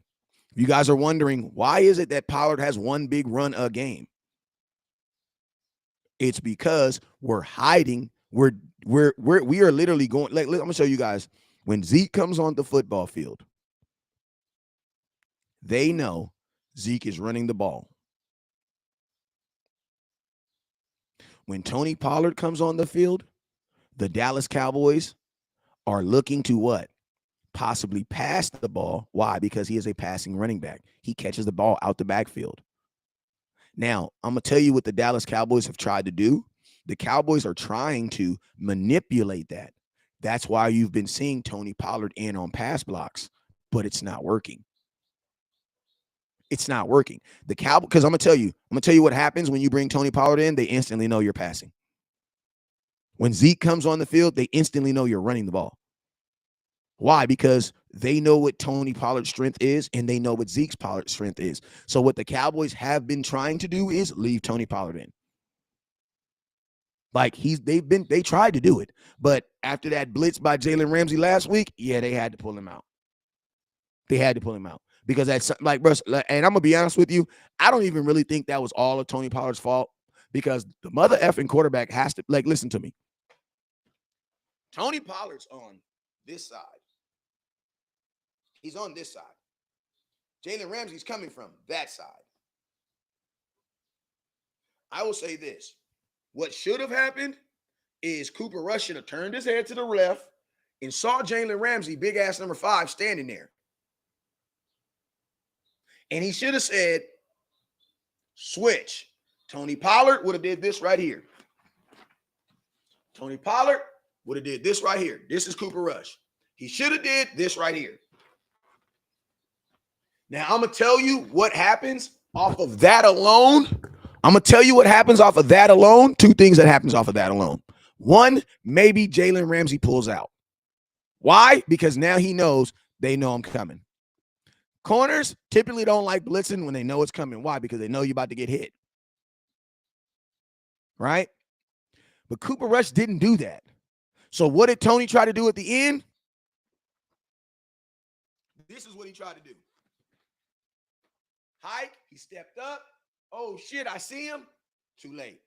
If you guys are wondering, why is it that Pollard has one big run a game? It's because we're hiding. We are literally going. Like, I'm gonna show you guys. When Zeke comes on the football field, they know Zeke is running the ball. When Tony Pollard comes on the field, the Dallas Cowboys are looking to what? Possibly pass the ball. Why? Because he is a passing running back. He catches the ball out the backfield. Now, I'm going to tell you what the Dallas Cowboys have tried to do. The Cowboys are trying to manipulate that. That's why you've been seeing Tony Pollard in on pass blocks, but it's not working. It's not working. The Cowboys, because I'm going to tell you what happens when you bring Tony Pollard in. They instantly know you're passing. When Zeke comes on the field, they instantly know you're running the ball. Why? Because they know what Tony Pollard's strength is, and they know what Zeke's Pollard's strength is. So what the Cowboys have been trying to do is leave Tony Pollard in. Like they tried to do it, but after that blitz by Jalen Ramsey last week, yeah, they had to pull him out. They had to pull him out because that's like, bro. And I'm gonna be honest with you, I don't even really think that was all of Tony Pollard's fault, because the mother effing quarterback has to listen to me. Tony Pollard's on this side. He's on this side. Jalen Ramsey's coming from that side. I will say this. What should have happened is Cooper Rush should have turned his head to the left and saw Jalen Ramsey, big ass number 5, standing there. And he should have said, switch. Tony Pollard would have did this right here. Tony Pollard would have did this right here. This is Cooper Rush. He should have did this right here. Now, I'm going to tell you what happens off of that alone. I'm going to tell you what happens off of that alone. 2 things that happens off of that alone. 1, maybe Jalen Ramsey pulls out. Why? Because now he knows they know I'm coming. Corners typically don't like blitzing when they know it's coming. Why? Because they know you're about to get hit. Right? But Cooper Rush didn't do that. So what did Tony try to do at the end? This is what he tried to do. Hike, he stepped up. Oh, shit, I see him. Too late.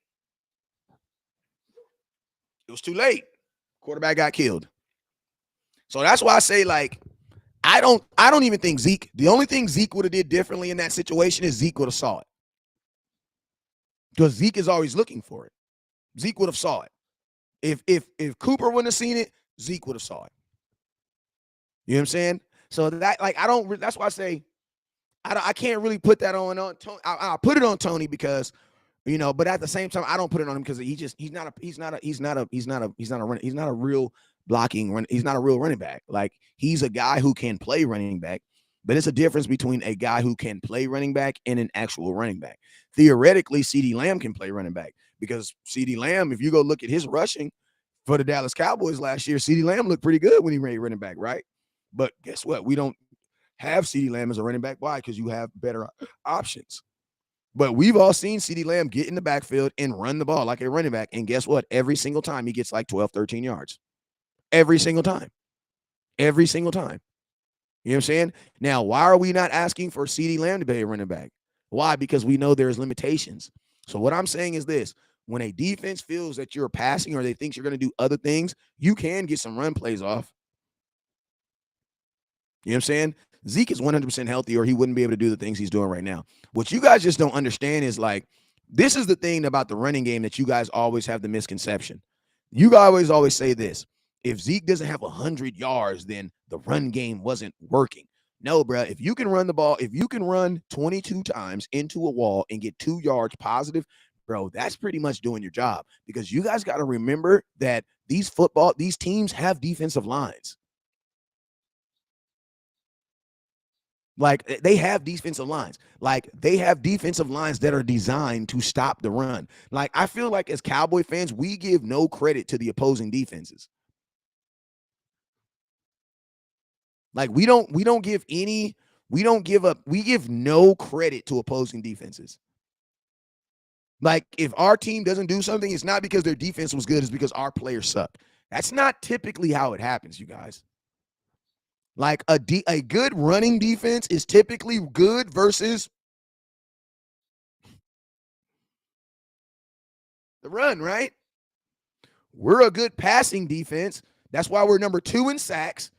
It was too late. Quarterback got killed. So that's why I say, like, I don't even think Zeke, the only thing Zeke would have did differently in that situation is Zeke would have saw it. Because Zeke is always looking for it. Zeke would have saw it. If Cooper wouldn't have seen it, Zeke would have saw it. You know what I'm saying? So that, like, that's why I say, I can't really put that on Tony. I'll put it on Tony because, you know, but at the same time, I don't put it on him because he's not a real running back. Like, he's a guy who can play running back, but it's a difference between a guy who can play running back and an actual running back. Theoretically, CeeDee Lamb can play running back because CeeDee Lamb, if you go look at his rushing for the Dallas Cowboys last year, CeeDee Lamb looked pretty good when he ran running back, right? But guess what? We don't have CeeDee Lamb as a running back. Why? Because you have better options. But we've all seen CeeDee Lamb get in the backfield and run the ball like a running back. And guess what? Every single time he gets like 12, 13 yards. Every single time. Every single time. You know what I'm saying? Now, why are we not asking for CeeDee Lamb to be a running back? Why? Because we know there's limitations. So what I'm saying is this. When a defense feels that you're passing or they think you're going to do other things, you can get some run plays off. You know what I'm saying? Zeke is 100% healthy or he wouldn't be able to do the things he's doing right now. What you guys just don't understand is like, this is the thing about the running game that you guys always have the misconception. You guys always say this. If Zeke doesn't have 100 yards, then the run game wasn't working. No, bro. If you can run the ball, if you can run 22 times into a wall and get 2 yards positive, bro, that's pretty much doing your job. Because you guys got to remember that these teams have defensive lines. Like they have defensive lines. Like they have defensive lines that are designed to stop the run. Like I feel like as Cowboy fans, we give no credit to the opposing defenses. Like we give no credit to opposing defenses. Like if our team doesn't do something, it's not because their defense was good, it's because our players suck. That's not typically how it happens, you guys. Like a good running defense is typically good versus the run, right? We're a good passing defense. That's why we're number 2 in sacks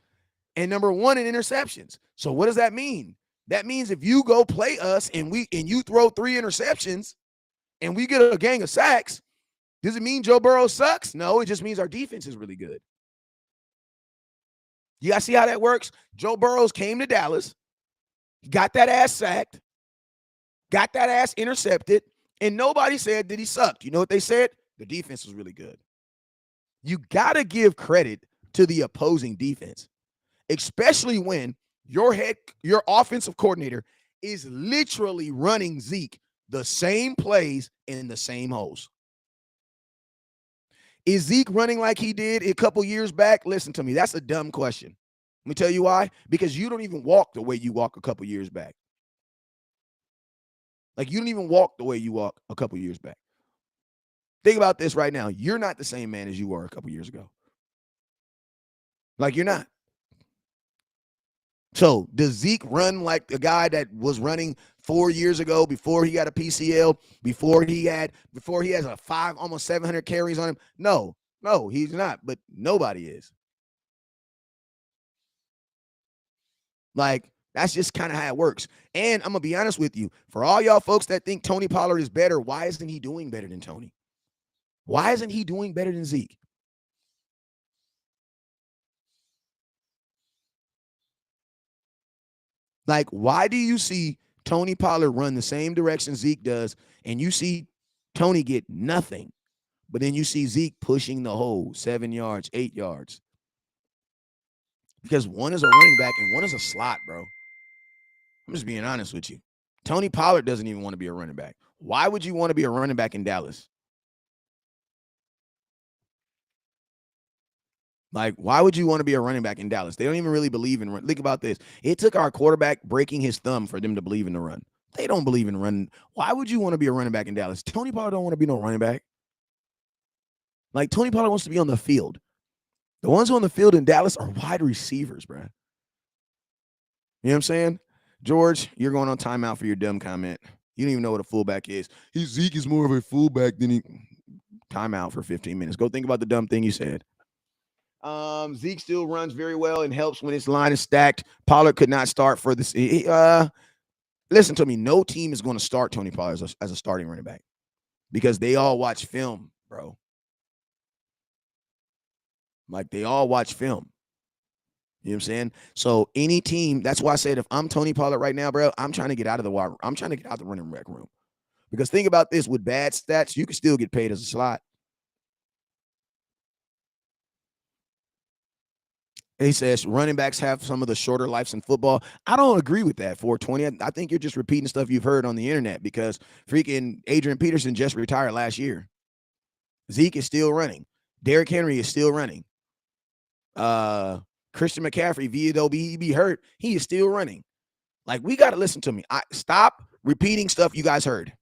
and number 1 in interceptions. So what does that mean? That means if you go play us and you throw 3 interceptions and we get a gang of sacks, does it mean Joe Burrow sucks? No, it just means our defense is really good. You guys see how that works? Joe Burrows came to Dallas, got that ass sacked, got that ass intercepted, and nobody said that he sucked. You know what they said? The defense was really good. You got to give credit to the opposing defense, especially when your offensive coordinator is literally running Zeke the same plays in the same holes. Is Zeke running like he did a couple years back? Listen to me. That's a dumb question. Let me tell you why. Because you don't even walk the way you walk a couple years back. Like you don't even walk the way you walk a couple years back. Think about this right now. You're not the same man as you were a couple years ago. Like you're not. So does Zeke run like the guy that was running 4 years ago before he got a PCL, before he has a 5, almost 700 carries on him? No, he's not, but nobody is. Like, that's just kind of how it works. And I'm going to be honest with you. For all y'all folks that think Tony Pollard is better, why isn't he doing better than Tony? Why isn't he doing better than Zeke? Like, why do you see Tony Pollard run the same direction Zeke does, and you see Tony get nothing, but then you see Zeke pushing the hole 7 yards, 8 yards? Because one is a running back and one is a slot, bro. I'm just being honest with you. Tony Pollard doesn't even want to be a running back. Why would you want to be a running back in Dallas? Like, why would you want to be a running back in Dallas? They don't even really believe in run. Think about this. It took our quarterback breaking his thumb for them to believe in the run. They don't believe in running. Why would you want to be a running back in Dallas? Tony Pollard don't want to be no running back. Like, Tony Pollard wants to be on the field. The ones on the field in Dallas are wide receivers, bro. You know what I'm saying? George, you're going on timeout for your dumb comment. You don't even know what a fullback is. Zeke is more of a fullback than he. Timeout for 15 minutes. Go think about the dumb thing you said. Zeke still runs very well and helps when his line is stacked. Pollard could not start for this. Listen to me. No team is going to start Tony Pollard as a starting running back because they all watch film, bro. Like they all watch film. You know what I'm saying? So any team, that's why I said if I'm Tony Pollard right now, bro, I'm trying to get out of the wire. I'm trying to get out the running back room. Because think about this, with bad stats, you can still get paid as a slot. He says running backs have some of the shorter lives in football. I don't agree with that, 420. I think you're just repeating stuff you've heard on the internet because freaking Adrian Peterson just retired last year. Zeke is still running. Derrick Henry is still running. Christian McCaffrey, though he be hurt, he is still running. Like, we got to listen to me. Stop repeating stuff you guys heard.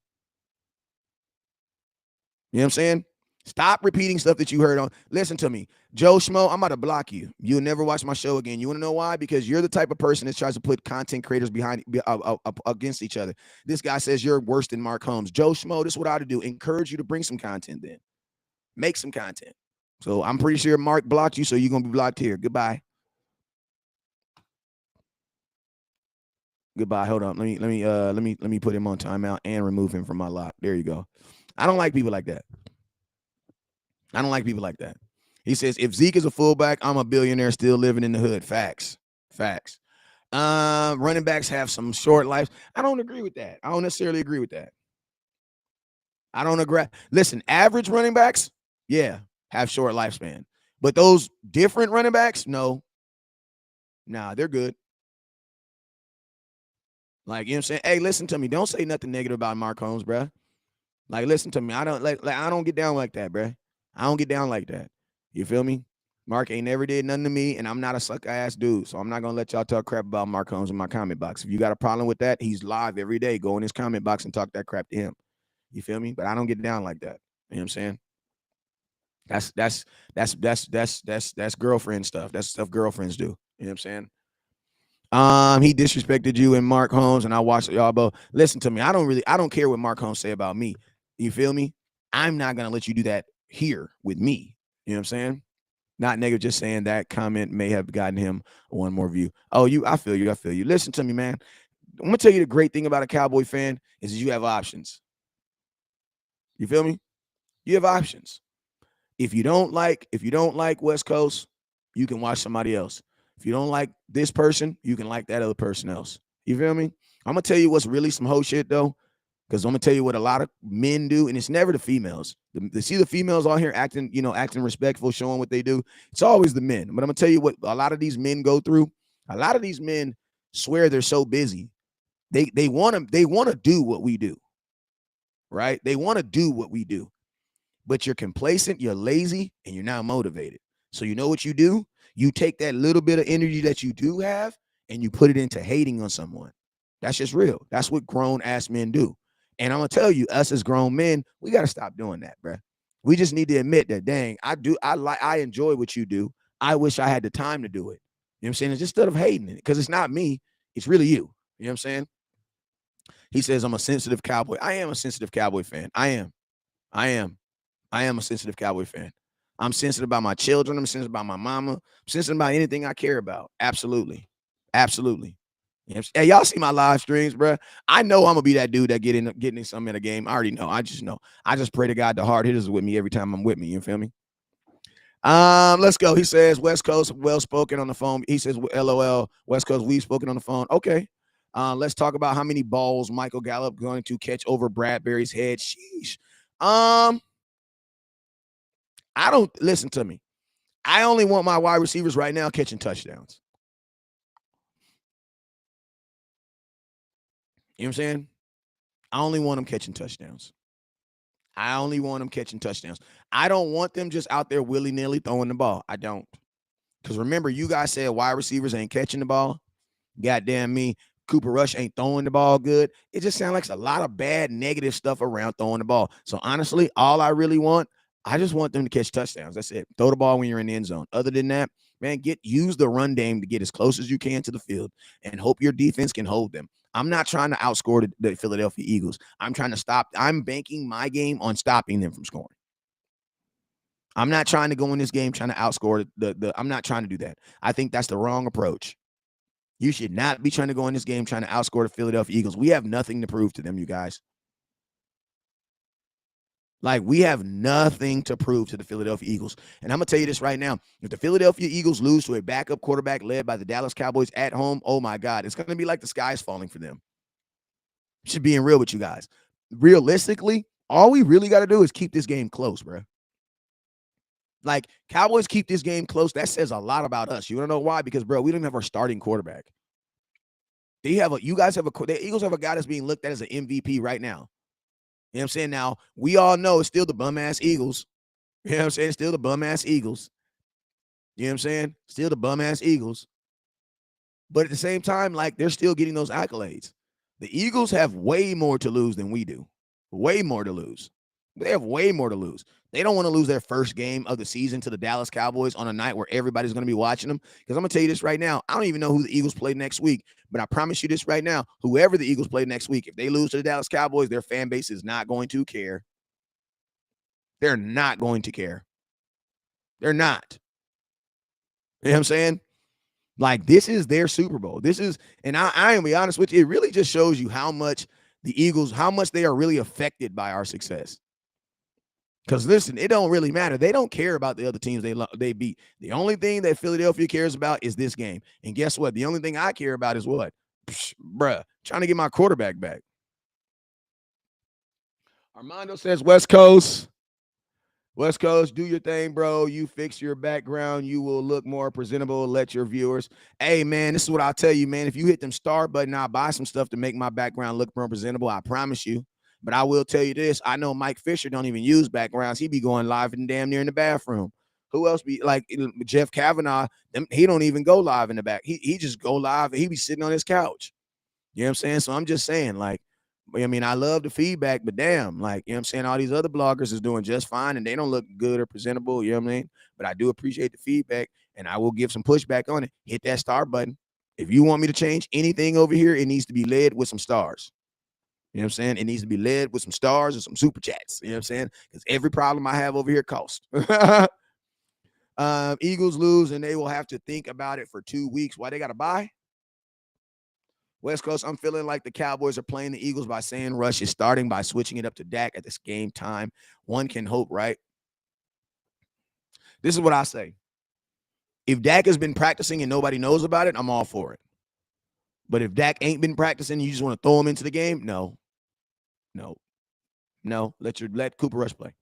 You know what I'm saying? Stop repeating stuff that you heard on. Listen to me. Joe Schmo, I'm about to block you. You'll never watch my show again. You want to know why? Because you're the type of person that tries to put content creators against each other. This guy says you're worse than Mark Holmes. Joe Schmo, this is what I ought to do. Encourage you to bring some content then. Make some content. So I'm pretty sure Mark blocked you, so you're going to be blocked here. Goodbye. Goodbye. Hold on. Let me put him on timeout and remove him from my lock. There you go. I don't like people like that. I don't like people like that. He says, if Zeke is a fullback, I'm a billionaire still living in the hood. Facts. Facts. Running backs have some short lives. I don't agree with that. I don't necessarily agree with that. I don't agree. Listen, average running backs, yeah, have short lifespan. But those different running backs, no. Nah, they're good. Like, you know what I'm saying? Hey, listen to me. Don't say nothing negative about Mark Holmes, bro. Like, listen to me. I don't get down like that, bro. I don't get down like that. You feel me? Mark ain't never did nothing to me, and I'm not a sucker ass dude. So I'm not gonna let y'all talk crap about Mark Holmes in my comment box. If you got a problem with that, he's live every day. Go in his comment box and talk that crap to him. You feel me? But I don't get down like that. You know what I'm saying? That's girlfriend stuff. That's stuff girlfriends do. You know what I'm saying? He disrespected you and Mark Holmes, and I watched y'all both. Listen to me. I don't care what Mark Holmes say about me. You feel me? I'm not gonna let you do that here with me. You know what I'm saying? Not negative, just saying that comment may have gotten him one more view. Oh, I feel you. I feel you. Listen to me, man. I'm gonna tell you the great thing about a Cowboy fan is you have options. You feel me? You have options. If you don't like West Coast, you can watch somebody else. If you don't like this person, you can like that other person else. You feel me? I'm gonna tell you what's really some whole shit though, because I'm gonna tell you what a lot of men do, and it's never the females. See the females out here acting respectful, showing what they do. It's always the men. But I'm gonna tell you what a lot of these men go through. A lot of these men swear they're so busy. They want to do what we do, right? They want to do what we do. But you're complacent, you're lazy, and you're not motivated. So you know what you do? You take that little bit of energy that you do have and you put it into hating on someone. That's just real. That's what grown ass men do. And I'm gonna tell you, us as grown men, we got to stop doing that, bro. We just need to admit that, dang, I enjoy what you do. I wish I had the time to do it. You know what I'm saying? It's just instead of hating it, because it's not me, it's really you. You know what I'm saying? He says, I'm a sensitive Cowboy. I am a sensitive Cowboy fan. I am a sensitive Cowboy fan. I'm sensitive about my children. I'm sensitive about my mama. I'm sensitive about anything I care about. Absolutely. Absolutely. Hey, y'all see my live streams, bro? I know I'm gonna be that dude that getting in something in a game. I already know. I just know. I just pray to God the hard hitters with me every time I'm with me. You feel me? Let's go. He says West Coast well spoken on the phone. He says LOL West Coast we've spoken on the phone. Okay. Let's talk about how many balls Michael Gallup going to catch over Bradbury's head. Sheesh. I don't listen to me. I only want my wide receivers right now catching touchdowns. You know what I'm saying? I only want them catching touchdowns. I only want them catching touchdowns. I don't want them just out there willy-nilly throwing the ball. I don't. Because remember, you guys said wide receivers ain't catching the ball. Goddamn me. Cooper Rush ain't throwing the ball good. It just sounds like a lot of bad, negative stuff around throwing the ball. So honestly, all I really want, I just want them to catch touchdowns. That's it. Throw the ball when you're in the end zone. Other than that, man, use the run game to get as close as you can to the field and hope your defense can hold them. I'm not trying to outscore the Philadelphia Eagles. I'm trying to stop. I'm banking my game on stopping them from scoring. I'm not trying to go in this game trying to outscore I'm not trying to do that. I think that's the wrong approach. You should not be trying to go in this game trying to outscore the Philadelphia Eagles. We have nothing to prove to them, you guys. Like, we have nothing to prove to the Philadelphia Eagles. And I'm going to tell you this right now. If the Philadelphia Eagles lose to a backup quarterback led by the Dallas Cowboys at home, oh, my God, it's going to be like the sky's falling for them. Just being real with you guys. Realistically, all we really got to do is keep this game close, bro. Like, Cowboys keep this game close. That says a lot about us. You want to know why? Because, bro, we don't have our starting quarterback. The Eagles have a guy that's being looked at as an MVP right now. You know what I'm saying? Now, we all know it's still the bum-ass Eagles. You know what I'm saying? It's still the bum-ass Eagles. You know what I'm saying? Still the bum-ass Eagles. But at the same time, like, they're still getting those accolades. The Eagles have way more to lose than we do. Way more to lose. They have way more to lose. They don't want to lose their first game of the season to the Dallas Cowboys on a night where everybody's going to be watching them. Because I'm going to tell you this right now. I don't even know who the Eagles play next week. But I promise you this right now. Whoever the Eagles play next week, if they lose to the Dallas Cowboys, their fan base is not going to care. They're not going to care. They're not. You know what I'm saying? Like, this is their Super Bowl. This is, and I am be honest with you, it really just shows you how much the Eagles, how much they are really affected by our success. Because listen, it don't really matter. They don't care about the other teams they beat. The only thing that Philadelphia cares about is this game. And guess what? The only thing I care about is what? Bruh, trying to get my quarterback back. Armando says West Coast. West Coast, do your thing, bro. You fix your background. You will look more presentable. Let your viewers. Hey, man, this is what I'll tell you, man. If you hit them star button, I'll buy some stuff to make my background look more presentable. I promise you. But I will tell you this. I know Mike Fisher don't even use backgrounds. He be going live and damn near in the bathroom. Who else be like Jeff Kavanaugh? He don't even go live in the back. He just go live. He be sitting on his couch. You know what I'm saying? So I'm just saying, like, I mean, I love the feedback, but damn, like, you know what I'm saying? All these other bloggers is doing just fine and they don't look good or presentable, you know what I mean? But I do appreciate the feedback and I will give some pushback on it. Hit that star button. If you want me to change anything over here, it needs to be led with some stars. You know what I'm saying? It needs to be led with some stars and some super chats. You know what I'm saying? Because every problem I have over here costs. Eagles lose and they will have to think about it for 2 weeks. Why they got to buy? West Coast, I'm feeling like the Cowboys are playing the Eagles by saying Rush is starting by switching it up to Dak at this game time. One can hope, right? This is what I say. If Dak has been practicing and nobody knows about it, I'm all for it. But if Dak ain't been practicing, you just want to throw him into the game? No. Let Cooper Rush play.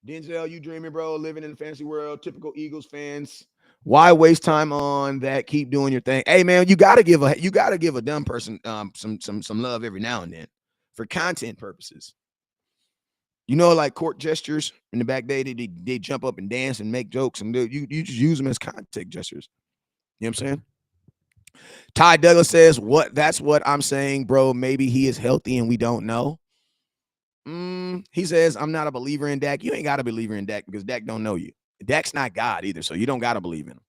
Denzel, you dreaming, bro, living in the fantasy world, typical Eagles fans. Why waste time on that? Keep doing your thing. Hey man, you gotta give a dumb person some love every now and then for content purposes. You know, like court gestures in the back day, they jump up and dance and make jokes and you just use them as content gestures. You know what I'm saying? Ty Douglas says, that's what I'm saying, bro. Maybe he is healthy and we don't know. He says, I'm not a believer in Dak. You ain't got to believer in Dak because Dak don't know you. Dak's not God either, so you don't got to believe in him.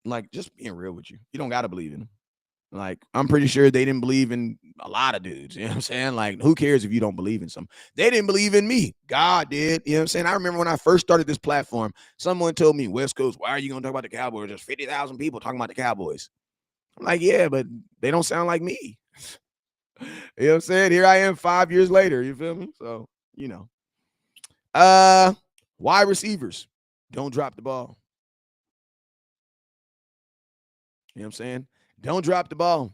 Like, just being real with you. You don't got to believe in him. Like, I'm pretty sure they didn't believe in a lot of dudes. You know what I'm saying? Like, who cares if you don't believe in some? They didn't believe in me. God did. You know what I'm saying? I remember when I first started this platform, someone told me, West Coast, why are you going to talk about the Cowboys? There's 50,000 people talking about the Cowboys. I'm like, yeah, but they don't sound like me. You know what I'm saying? Here I am 5 years later. You feel me? So, you know. Wide receivers, don't drop the ball. You know what I'm saying? Don't drop the ball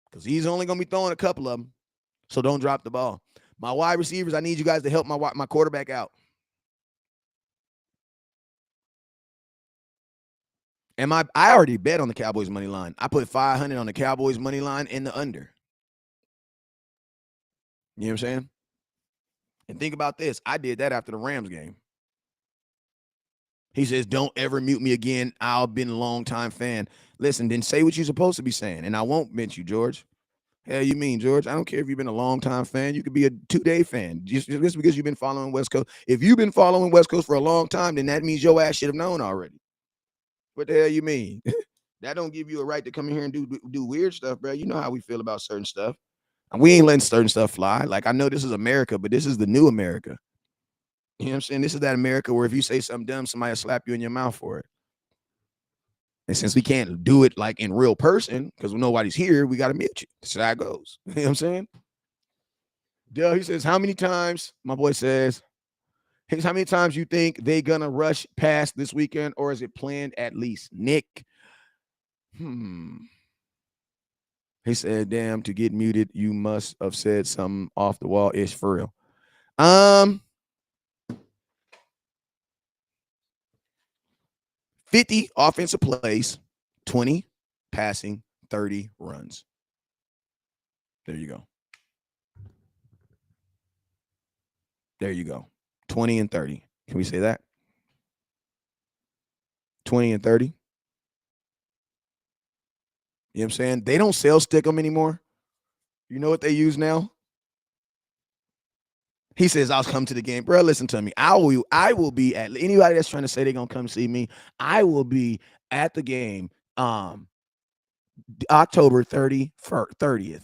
because he's only going to be throwing a couple of them. So don't drop the ball. My wide receivers, I need you guys to help my quarterback out. And I already bet on the Cowboys money line. I put 500 on the Cowboys money line in the under. You know what I'm saying? And think about this. I did that after the Rams game. He says, don't ever mute me again. I've been a long-time fan. Listen, then say what you're supposed to be saying, and I won't mention you, George. Hell, you mean, George? I don't care if you've been a long-time fan. You could be a 2-day fan. Just because you've been following West Coast. If you've been following West Coast for a long time, then that means your ass should have known already. What the hell you mean? That don't give you a right to come in here and do weird stuff, bro. You know how we feel about certain stuff. And we ain't letting certain stuff fly. Like, I know this is America, but this is the new America. You know what I'm saying? This is that America where if you say something dumb, somebody will slap you in your mouth for it. And since we can't do it like in real person because nobody's here, we got to mute you. That's how it goes. You know what I'm saying? Dale, he says, how many times, my boy says, how many times you think they gonna rush past this weekend, or is it planned at least? Nick, he said, damn, to get muted, you must have said something off the wall ish for real. 50 offensive plays, 20 passing, 30 runs. There you go. There you go. 20 and 30. Can we say that? 20 and 30. You know what I'm saying? They don't sell Stickum anymore. You know what they use now? He says, I'll come to the game. Bro, listen to me. I will be at anybody that's trying to say they're gonna come see me. I will be at the game October 30th.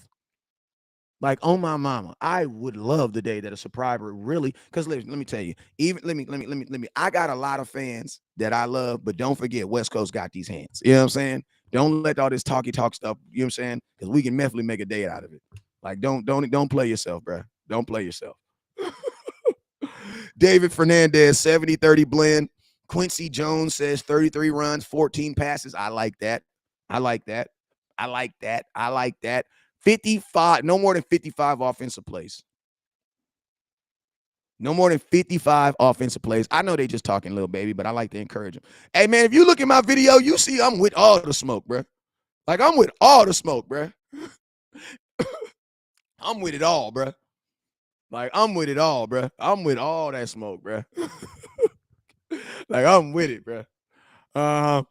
Like on my mama, I would love the day that a subscriber really, because let me tell you, even let me. I got a lot of fans that I love, but don't forget West Coast got these hands. You know what I'm saying? Don't let all this talky talk stuff, you know what I'm saying? Because we can definitely make a day out of it. Like, don't play yourself, bro. Don't play yourself. David Fernandez, 70-30 blend. Quincy Jones says 33 runs, 14 passes. I like that. I like that. I like that. I like that. 55, no more than 55 offensive plays. No more than 55 offensive plays. I know they just talking little baby, but I like to encourage them. Hey, man, if you look at my video, you see I'm with all the smoke, bro. Like, I'm with all the smoke, bro. I'm with it all, bro. Like, I'm with it all, bro. I'm with all that smoke, bro. Like, I'm with it, bro.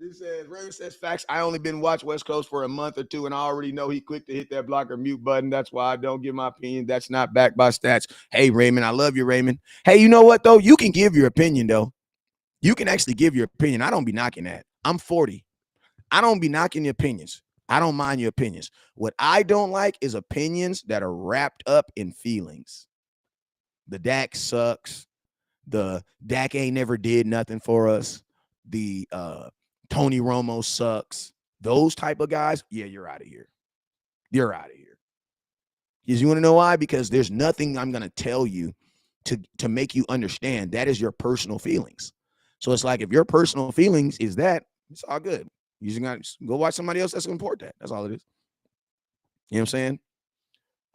This says, Raymond says, facts. I only been watch West Coast for a month or two, and I already know he quick to hit that block or mute button. That's why I don't give my opinion. That's not backed by stats. Hey, Raymond, I love you, Raymond. Hey, you know what, though? You can give your opinion, though. You can actually give your opinion. I don't be knocking that. I'm 40. I don't be knocking your opinions. I don't mind your opinions. What I don't like is opinions that are wrapped up in feelings. The Dak sucks. The Dak ain't never did nothing for us. The Tony Romo sucks. Those type of guys, yeah, you're out of here. You're out of here. Because you want to know why? Because there's nothing I'm going to tell you to make you understand that is your personal feelings. So it's like if your personal feelings is that, it's all good. You just got to go watch somebody else that's going to import that. That's all it is. You know what I'm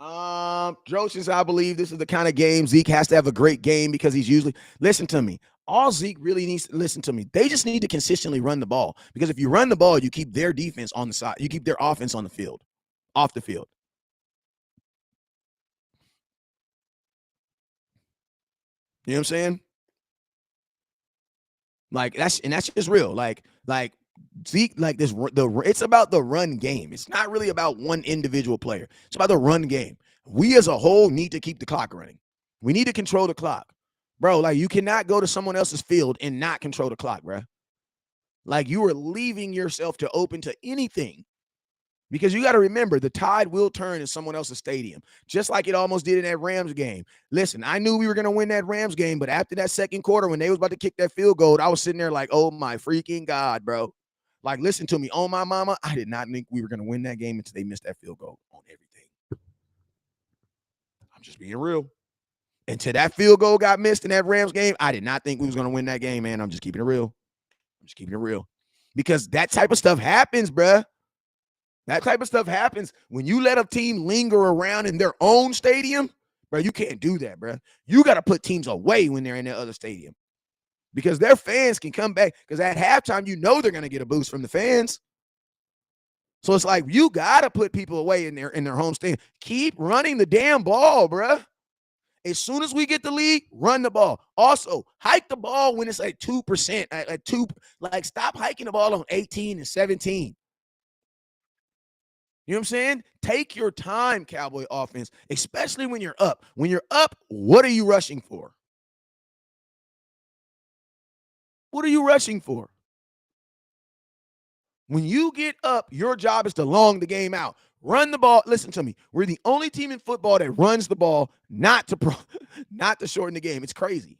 saying? Drocious, I believe this is the kind of game Zeke has to have a great game because he's usually, listen to me. All Zeke really needs to listen to me. They just need to consistently run the ball because if you run the ball, you keep their defense on the side. You keep their offense on the field, off the field. You know what I'm saying? Like that's just real. Like Zeke, like this, it's about the run game. It's not really about one individual player. It's about the run game. We as a whole need to keep the clock running. We need to control the clock, bro. Like you cannot go to someone else's field and not control the clock, bro. Like you are leaving yourself to open to anything. Because you got to remember, the tide will turn in someone else's stadium, just like it almost did in that Rams game. Listen, I knew we were going to win that Rams game, but after that second quarter, when they was about to kick that field goal, I was sitting there like, oh my freaking God, bro. Like, listen to me. On my mama, I did not think we were going to win that game until they missed that field goal on everything. I'm just being real. Until that field goal got missed in that Rams game, I did not think we was going to win that game, man. I'm just keeping it real. I'm just keeping it real. Because that type of stuff happens, bruh. That type of stuff happens when you let a team linger around in their own stadium, bro. You can't do that, bro. You got to put teams away when they're in their other stadium because their fans can come back because at halftime, you know they're going to get a boost from the fans. So it's like you got to put people away in their home stadium. Keep running the damn ball, bro. As soon as we get the lead, run the ball. Also, hike the ball when it's like 2%, at 2. Like stop hiking the ball on 18 and 17. You know what I'm saying? Take your time, Cowboy offense, especially when you're up. When you're up, what are you rushing for? What are you rushing for? When you get up, your job is to long the game out. Run the ball. Listen to me. We're the only team in football that runs the ball, not to shorten the game. It's crazy.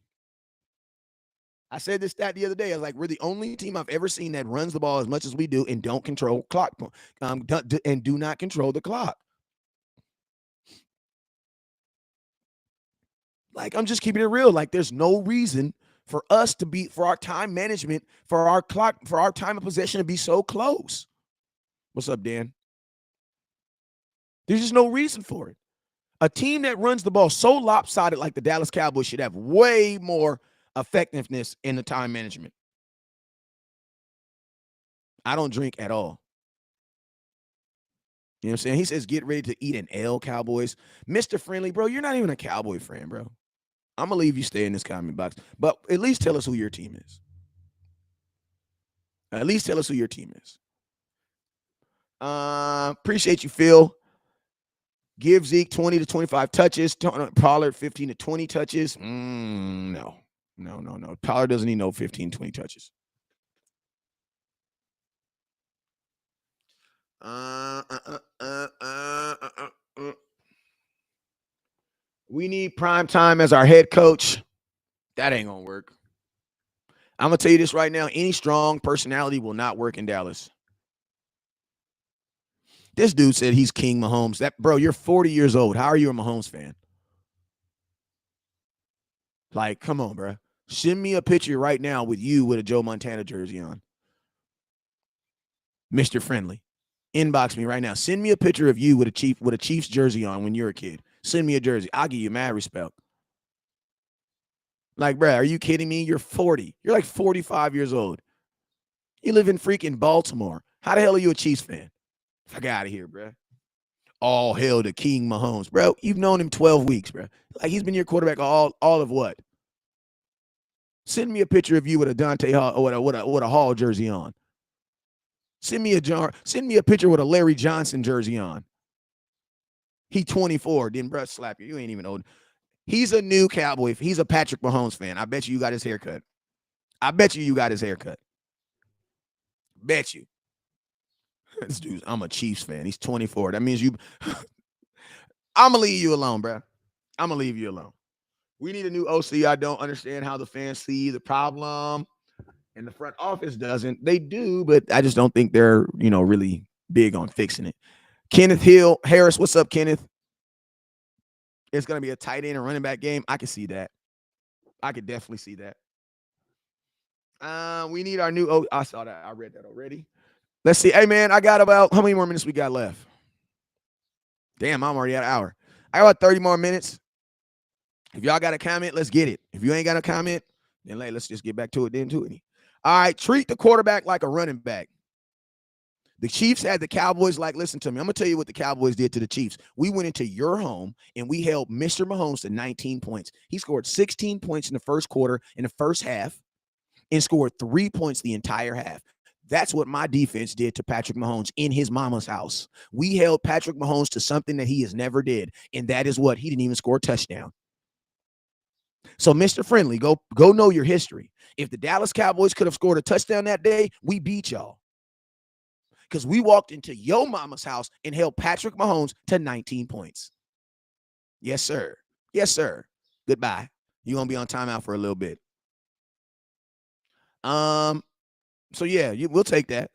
I said this stat the other day. I was like, we're the only team I've ever seen that runs the ball as much as we do and don't control clock and do not control the clock. Like, I'm just keeping it real. Like, there's no reason for us to be, for our time management, for our clock, for our time of possession to be so close. What's up, Dan? There's just no reason for it. A team that runs the ball so lopsided like the Dallas Cowboys should have way more effectiveness in the time management. I don't drink at all. You know what I'm saying? He says, get ready to eat an L, Cowboys. Mr. Friendly, bro, you're not even a Cowboy fan, bro. I'm going to leave you stay in this comment box. But at least tell us who your team is. At least tell us who your team is. Appreciate you, Phil. Give Zeke 20 to 25 touches. Pollard 15 to 20 touches. No. No. Pollard doesn't need no 15, 20 touches. We need prime time as our head coach. That ain't gonna work. I'm gonna tell you this right now. Any strong personality will not work in Dallas. This dude said he's King Mahomes. That bro, you're 40 years old. How are you a Mahomes fan? Like, come on, bro. Send me a picture right now with you with a Joe Montana jersey on. Mr. Friendly. Inbox me right now. Send me a picture of you with a Chiefs jersey on when you're a kid. Send me a jersey. I'll give you mad respect. Like, bro, are you kidding me? You're 40. You're like 45 years old. You live in freaking Baltimore. How the hell are you a Chiefs fan? Fuck out of here, bro. All hail to King Mahomes. Bro, you've known him 12 weeks, bro. Like, he's been your quarterback all of what? Send me a picture of you with a Dante Hall or with a Hall jersey on. Send me a picture with a Larry Johnson jersey on. He 24. Didn't bruh slap you. You ain't even old. He's a new Cowboy. He's a Patrick Mahomes fan. I bet you got his haircut. Bet you got his haircut. Bet you. This dude, I'm a Chiefs fan. He's 24. That means you. I'm going to leave you alone, bro. I'm going to leave you alone. We need a new OC. I don't understand how the fans see the problem. And the front office doesn't. They do, but I just don't think they're, really big on fixing it. Kenneth Harris, what's up, Kenneth? It's going to be a tight end and running back game. I can see that. I could definitely see that. We need our new. I saw that. I read that already. Let's see. Hey, man, I got about how many more minutes we got left? Damn, I'm already at an hour. I got about 30 more minutes. If y'all got a comment, let's get it. If you ain't got a comment, then let's just get back to it then too. All right, treat the quarterback like a running back. The Chiefs had the Cowboys listen to me. I'm going to tell you what the Cowboys did to the Chiefs. We went into your home, and we held Mr. Mahomes to 19 points. He scored 16 points in the first quarter, in the first half, and scored 3 points the entire half. That's what my defense did to Patrick Mahomes in his mama's house. We held Patrick Mahomes to something that he has never did, and that is what? He didn't even score a touchdown. So, Mr. Friendly, go know your history. If the Dallas Cowboys could have scored a touchdown that day, we beat y'all. Because we walked into your mama's house and held Patrick Mahomes to 19 points. Yes, sir. Yes, sir. Goodbye. You're going to be on timeout for a little bit. So, yeah, we'll take that.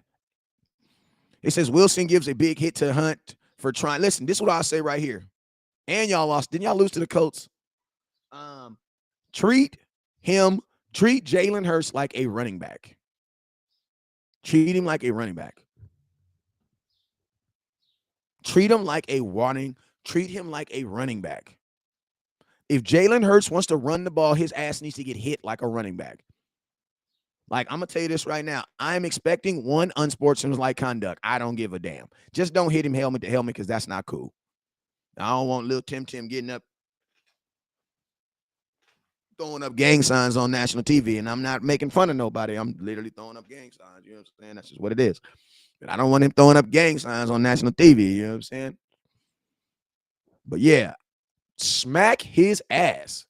It says Wilson gives a big hit to Hunt for trying. Listen, this is what I'll say right here. And y'all lost. Didn't y'all lose to the Colts? Treat Jalen Hurts like a running back. Treat him like a running back. Treat him like a running back. If Jalen Hurts wants to run the ball, his ass needs to get hit like a running back. Like, I'm going to tell you this right now. I'm expecting one unsportsmanlike conduct. I don't give a damn. Just don't hit him helmet to helmet because that's not cool. I don't want little Tim getting up, throwing up gang signs on national TV, and I'm not making fun of nobody. I'm literally throwing up gang signs. You know what I'm saying? That's just what it is. But I don't want him throwing up gang signs on national TV. You know what I'm saying? But yeah, smack his ass.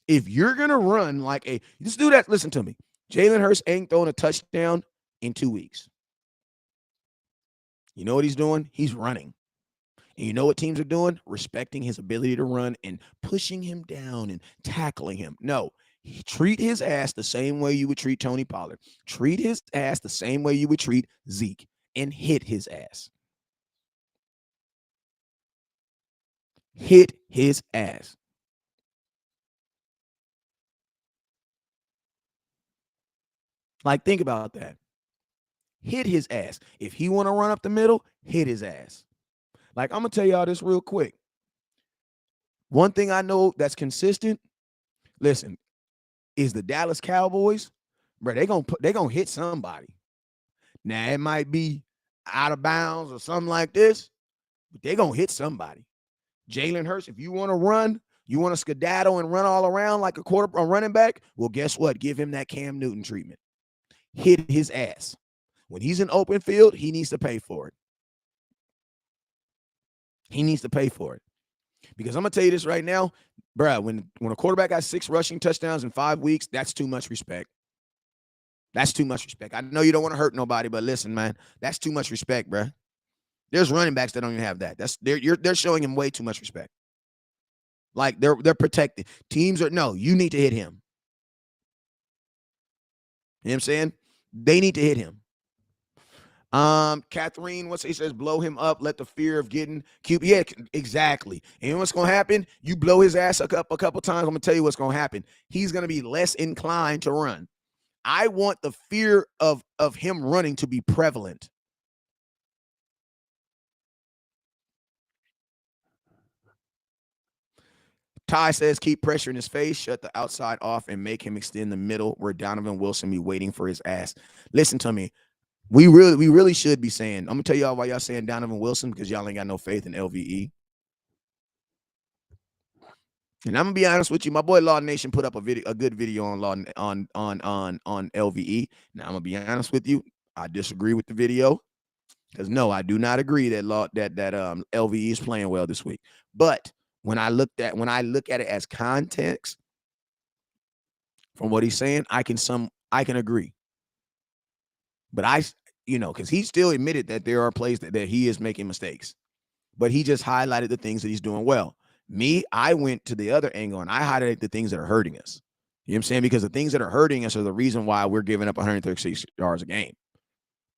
If you're going to run just do that. Listen to me. Jalen Hurts ain't throwing a touchdown in 2 weeks. You know what he's doing? He's running. And you know what teams are doing? Respecting his ability to run and pushing him down and tackling him. No, treat his ass the same way you would treat Tony Pollard. Treat his ass the same way you would treat Zeke and hit his ass. Hit his ass. Like, think about that. Hit his ass. If he want to run up the middle, hit his ass. Like, I'm going to tell y'all this real quick. One thing I know that's consistent, listen, is the Dallas Cowboys, bro, they gonna hit somebody. Now, it might be out of bounds or something like this, but they going to hit somebody. Jalen Hurts, if you want to run, you want to skedaddle and run all around like a running back, well, guess what? Give him that Cam Newton treatment. Hit his ass. When he's in open field, he needs to pay for it. He needs to pay for it. Because I'm going to tell you this right now, bruh, when a quarterback got 6 rushing touchdowns in 5 weeks, that's too much respect. That's too much respect. I know you don't want to hurt nobody, but listen, man, that's too much respect, bruh. There's running backs that don't even have that. They're showing him way too much respect. Like they're protected. Teams are no, you need to hit him. You know what I'm saying? They need to hit him. Catherine, what's he says, blow him up, let the fear of getting QB. Yeah, exactly. And what's gonna happen? You blow his ass a couple times. I'm gonna tell you what's gonna happen. He's gonna be less inclined to run. I want the fear of him running to be prevalent. Ty says, keep pressure in his face, shut the outside off, and make him extend the middle where Donovan Wilson be waiting for his ass. Listen to me. We really should be saying, I'm gonna tell y'all why y'all saying Donovan Wilson, because y'all ain't got no faith in LVE. And I'm gonna be honest with you, my boy Law Nation put up a good video on Law on LVE. Now I'm gonna be honest with you, I disagree with the video because no, I do not agree that LVE is playing well this week. But when I look at it as context from what he's saying, I can agree. But because he still admitted that there are plays that he is making mistakes, but he just highlighted the things that he's doing well. Me, I went to the other angle and I highlighted the things that are hurting us. You know what I'm saying? Because the things that are hurting us are the reason why we're giving up 136 yards a game. You know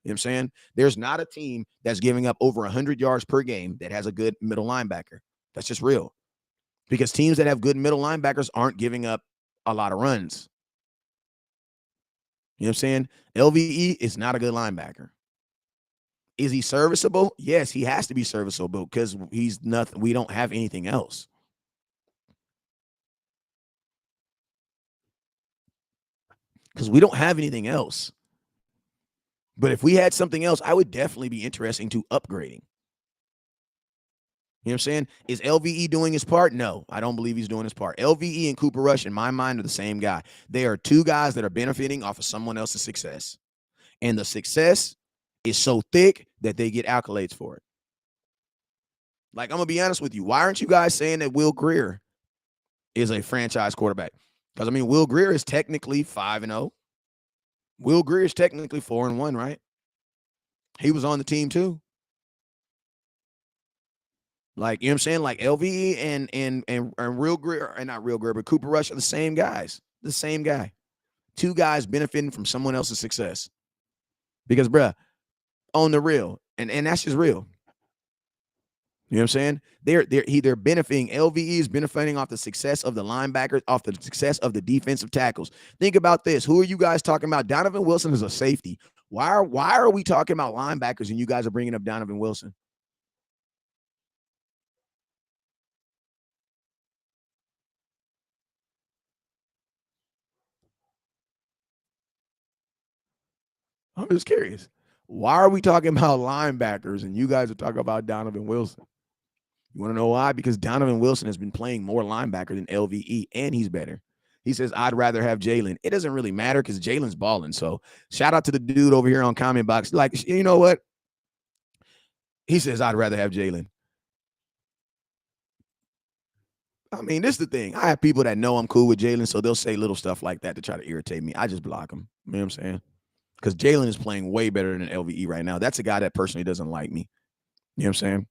what I'm saying? There's not a team that's giving up over 100 yards per game that has a good middle linebacker. That's just real. Because teams that have good middle linebackers aren't giving up a lot of runs. You know what I'm saying? LVE is not a good linebacker. Is he serviceable? Yes, he has to be serviceable because he's nothing. We don't have anything else. Because we don't have anything else. But if we had something else, I would definitely be interested to upgrading. You know what I'm saying? Is LVE doing his part? No, I don't believe he's doing his part. LVE and Cooper Rush, in my mind, are the same guy. They are two guys that are benefiting off of someone else's success. And the success is so thick that they get accolades for it. Like, I'm going to be honest with you. Why aren't you guys saying that Will Grier is a franchise quarterback? Because, Will Grier is technically 5-0. Will Grier is technically 4-1, right? He was on the team too. Like, you know what I'm saying? Like LVE and Real Grier, and not Real Grier, but Cooper Rush are the same guys. The same guy. Two guys benefiting from someone else's success. Because, bruh, on the real, and that's just real. You know what I'm saying? They're benefiting. LVE is benefiting off the success of the linebackers, off the success of the defensive tackles. Think about this. Who are you guys talking about? Donovan Wilson is a safety. Why are we talking about linebackers and you guys are bringing up Donovan Wilson? I'm just curious. Why are we talking about linebackers and you guys are talking about Donovan Wilson? You want to know why? Because Donovan Wilson has been playing more linebacker than LVE, and he's better. He says, I'd rather have Jalen. It doesn't really matter because Jalen's balling. So shout out to the dude over here on comment box. Like, you know what? He says, I'd rather have Jalen. This is the thing. I have people that know I'm cool with Jalen, so they'll say little stuff like that to try to irritate me. I just block them. You know what I'm saying? Because Jalen is playing way better than LVE right now. That's a guy that personally doesn't like me. You know what I'm saying?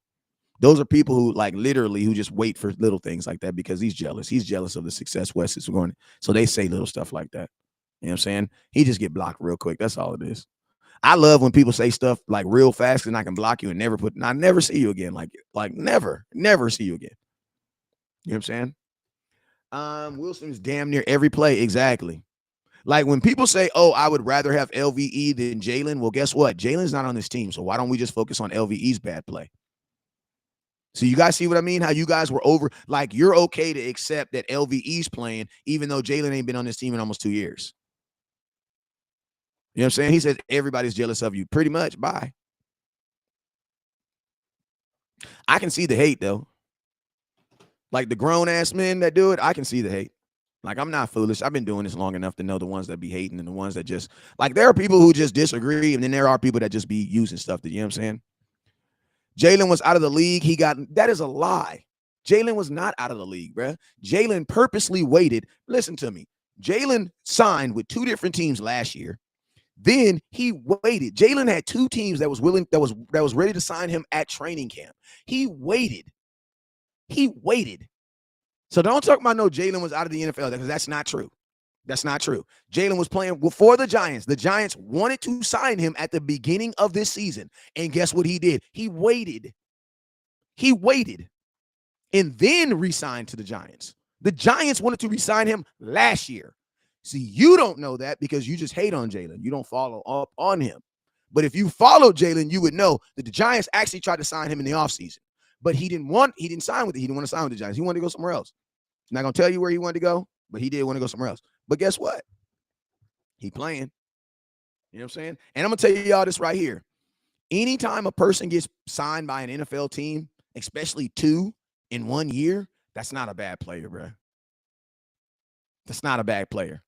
Those are people who literally who just wait for little things like that because he's jealous. He's jealous of the success Wes is going. So they say little stuff like that. You know what I'm saying? He just get blocked real quick. That's all it is. I love when people say stuff like real fast and I can block you and I never see you again. Like never see you again. You know what I'm saying? Wilson's damn near every play. Exactly. Like when people say, oh, I would rather have LVE than Jalen. Well, guess what? Jalen's not on this team. So why don't we just focus on LVE's bad play? So you guys see what I mean? How you guys were over, like you're okay to accept that LVE's playing, even though Jalen ain't been on this team in almost 2 years. You know what I'm saying? He says everybody's jealous of you. Pretty much. Bye. I can see the hate though. Like the grown ass men that do it, I can see the hate. Like I'm not foolish. I've been doing this long enough to know the ones that be hating and the ones that just like there are people who just disagree, and then there are people that just be using stuff that, you know what I'm saying? Jalen was out of the league. That is a lie. Jalen was not out of the league, bruh. Jalen purposely waited. Listen to me. Jalen signed with 2 different teams last year. Then he waited. Jalen had 2 teams that was ready to sign him at training camp. He waited. He waited. So don't talk about no Jalen was out of the NFL because that's not true. That's not true. Jalen was playing for the Giants. The Giants wanted to sign him at the beginning of this season. And guess what he did? He waited. He waited and then re-signed to the Giants. The Giants wanted to re-sign him last year. See, you don't know that because you just hate on Jalen. You don't follow up on him. But if you followed Jalen, you would know that the Giants actually tried to sign him in the offseason. But he didn't sign with it. He didn't want to sign with the Giants. He wanted to go somewhere else. I'm not going to tell you where he wanted to go, but he did want to go somewhere else. But guess what? He playing. You know what I'm saying? And I'm going to tell y'all this right here. Anytime a person gets signed by an NFL team, especially 2 in 1 year, that's not a bad player, bro. That's not a bad player.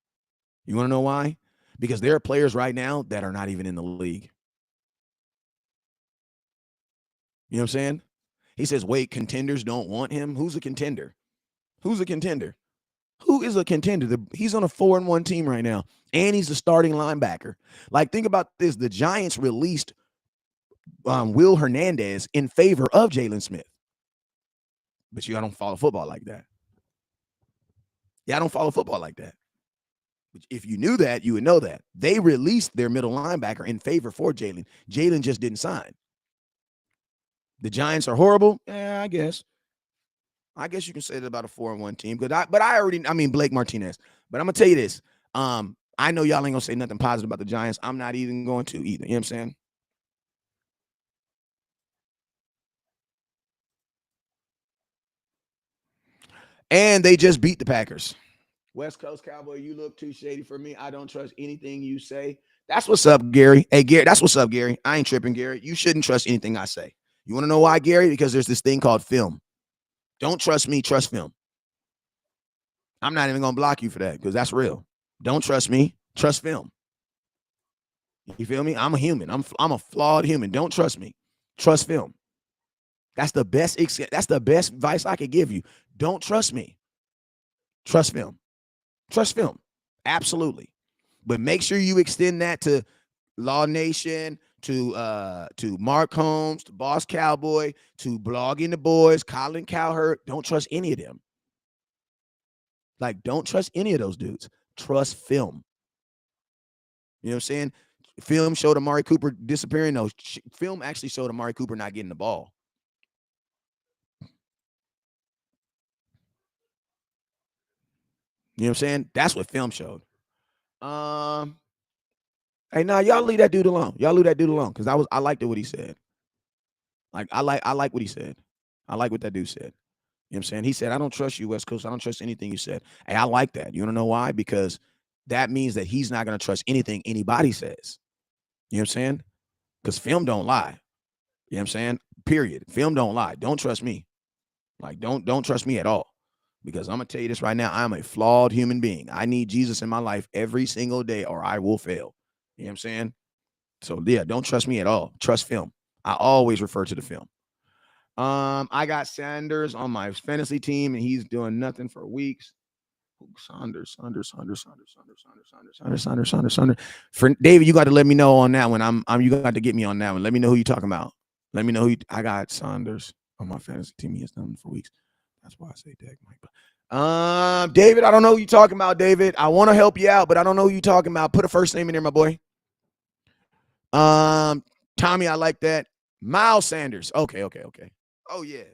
You want to know why? Because there are players right now that are not even in the league. You know what I'm saying? He says, wait, contenders don't want him. Who's a contender? Who's a contender? Who is a contender? He's on a 4-1 team right now, and he's the starting linebacker. Like, think about this. The Giants released Will Hernandez in favor of Jalen Smith. But I don't follow football like that. I don't follow football like that. But if you knew that, you would know that. They released their middle linebacker in favor for Jalen. Jalen just didn't sign. The Giants are horrible? Yeah, I guess. I guess you can say that about a 4-1 team. I mean Blake Martinez. But I'm gonna tell you this. I know y'all ain't gonna say nothing positive about the Giants. I'm not even going to either. You know what I'm saying? And they just beat the Packers. West Coast Cowboy, you look too shady for me. I don't trust anything you say. That's what's up, Gary. Hey, Gary, that's what's up, Gary. I ain't tripping, Gary. You shouldn't trust anything I say. You want to know why, Gary? Because there's this thing called film. Don't trust me, trust film. I'm not even going to block you for that because that's real. Don't trust me, trust film. You feel me? I'm a human. I'm a flawed human. Don't trust me. Trust film. That's the best advice I could give you. Don't trust me. Trust film. Trust film. Absolutely. But make sure you extend that to Law Nation, to Mark Holmes, to Boss Cowboy, to Blogging the Boys, Colin Cowherd. Don't trust any of them. Like, don't trust any of those dudes. Trust film. You know what I'm saying? Film showed Amari Cooper disappearing. No, film actually showed Amari Cooper not getting the ball. You know what I'm saying? That's what film showed. Hey, nah, y'all leave that dude alone. Y'all leave that dude alone because I liked it what he said. Like I like what he said. I like what that dude said. You know what I'm saying? He said, I don't trust you, West Coast. I don't trust anything you said. Hey, I like that. You want to know why? Because that means that he's not going to trust anything anybody says. You know what I'm saying? Because film don't lie. You know what I'm saying? Period. Film don't lie. Don't trust me. Like, don't trust me at all. Because I'm going to tell you this right now. I'm a flawed human being. I need Jesus in my life every single day or I will fail. You know what I'm saying? So, yeah, don't trust me at all. Trust film. I always refer to the film. I got Sanders on my fantasy team, and he's doing nothing for weeks. Saunders. For David, you got to let me know on that one. You got to get me on that one. Let me know who you talking about. Let me know I got Saunders on my fantasy team. He has done for weeks. That's why I say Dak Mike. David, I don't know who you talking about, David. I want to help you out, but I don't know who you talking about. Put a first name in there, my boy. Tommy, I like that. Miles Sanders. Okay. Oh, yeah.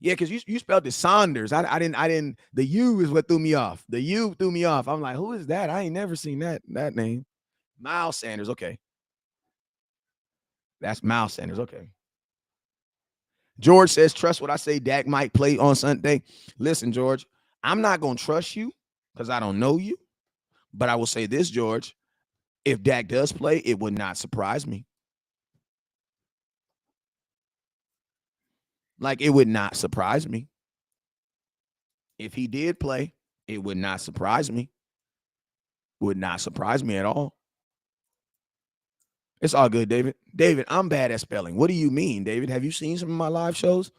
Yeah, because you spelled it Saunders. I didn't. The U is what threw me off. The U threw me off. I'm like, who is that? I ain't never seen that name. Miles Sanders. Okay. That's Miles Sanders. Okay. George says, trust what I say. Dak might play on Sunday. Listen, George, I'm not going to trust you because I don't know you. But I will say this, George. If Dak does play, it would not surprise me. Like, it would not surprise me. If he did play, it would not surprise me. Would not surprise me at all. It's all good, David. David, I'm bad at spelling. What do you mean, David? Have you seen some of my live shows?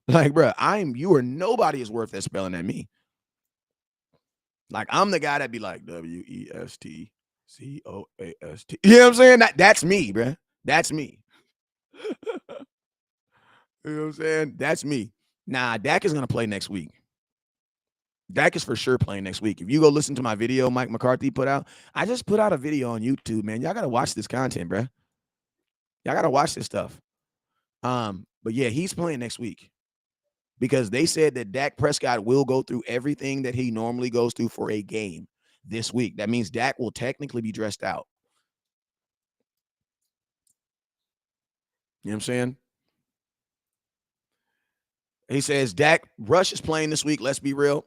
Like, bro, you are nobody is worth that spelling at me. Like, I'm the guy that be like WESTCOAST. You know what I'm saying? That's me, bro. That's me. You know what I'm saying? That's me. Nah, Dak is gonna play next week. Dak is for sure playing next week. If you go listen to my video Mike McCarthy put out, I just put out a video on YouTube, man. Y'all gotta watch this content, bro. Y'all gotta watch this stuff. But yeah, he's playing next week because they said that Dak Prescott will go through everything that he normally goes through for a game this week. That means Dak will technically be dressed out. You know what I'm saying? He says Dak Rush is playing this week. Let's be real.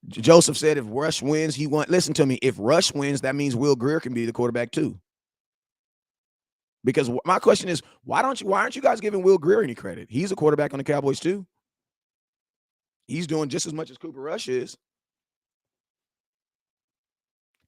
Joseph said if Rush wins, he won. Listen to me. If Rush wins, that means Will Grier can be the quarterback too. Because my question is, why aren't you guys giving Will Grier any credit? He's a quarterback on the Cowboys too. He's doing just as much as Cooper Rush is.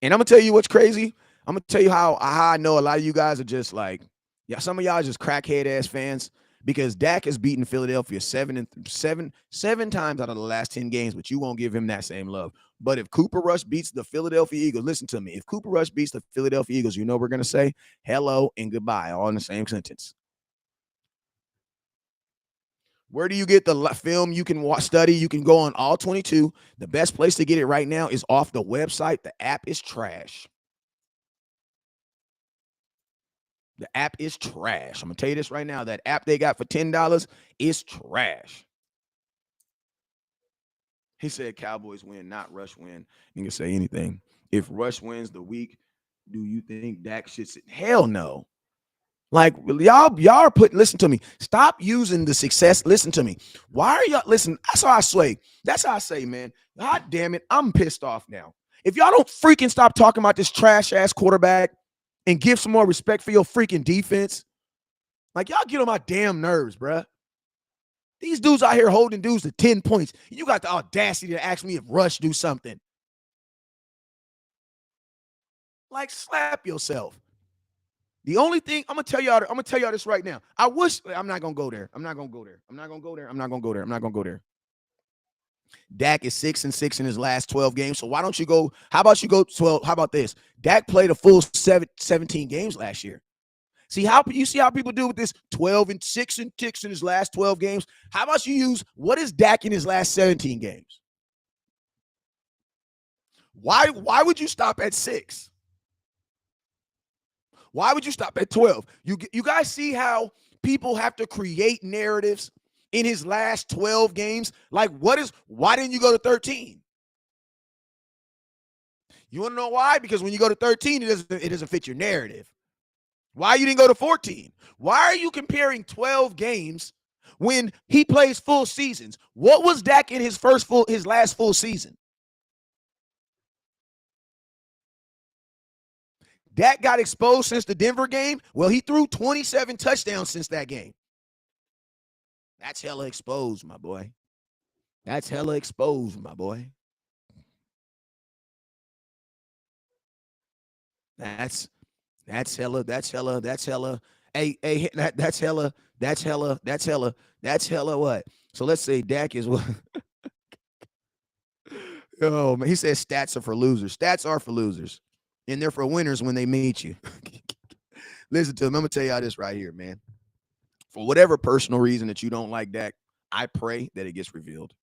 And I'm gonna tell you what's crazy. I'm gonna tell you how I know a lot of you guys are just like, yeah, some of y'all are just crackhead ass fans because Dak has beaten Philadelphia seven times out of the last 10 games, but you won't give him that same love. But if Cooper Rush beats the Philadelphia Eagles, listen to me. If Cooper Rush beats the Philadelphia Eagles, you know we're gonna say hello and goodbye all in the same sentence. Where do you get the film you can study? You can go on all 22. The best place to get it right now is off the website. The app is trash. The app is trash. I'm going to tell you this right now. That app they got for $10 is trash. He said Cowboys win, not Rush win. You can say anything. If Rush wins the week, do you think Dak should sit? Hell no. Like y'all are putting, listen to me. Stop using the success. Listen to me. Why are y'all, listen, that's how I sway. That's how I say, man. God damn it. I'm pissed off now. If y'all don't freaking stop talking about this trash ass quarterback and give some more respect for your freaking defense, like y'all get on my damn nerves, bruh. These dudes out here holding dudes to 10 points. You got the audacity to ask me if Rush do something. Like slap yourself. The only thing I'm gonna tell y'all this right now. I wish I'm not gonna go there. I'm not gonna go there. I'm not gonna go there. I'm not gonna go there. I'm not gonna go there. Dak is 6-6 in his last 12 games. So why don't you go? How about you go 12? How about this? Dak played a full 17 games last year. See how people do with this 12-6 in his last 12 games? How about you use what is Dak in his last 17 games? Why would you stop at 6? Why would you stop at 12? You guys see how people have to create narratives in his last 12 games? Like, why didn't you go to 13? You want to know why? Because when you go to 13, it doesn't fit your narrative. Why you didn't go to 14? Why are you comparing 12 games when he plays full seasons? What was Dak in his last full season? Dak got exposed since the Denver game. Well, he threw 27 touchdowns since that game. That's hella exposed, my boy. That's hella exposed, my boy. That's hella. Hey, that's hella what? So let's say Dak is what? Oh man, he says stats are for losers. Stats are for losers. And they're for winners when they meet you. Listen to him. I'm going to tell y'all this right here, man. For whatever personal reason that you don't like Dak, I pray that it gets revealed.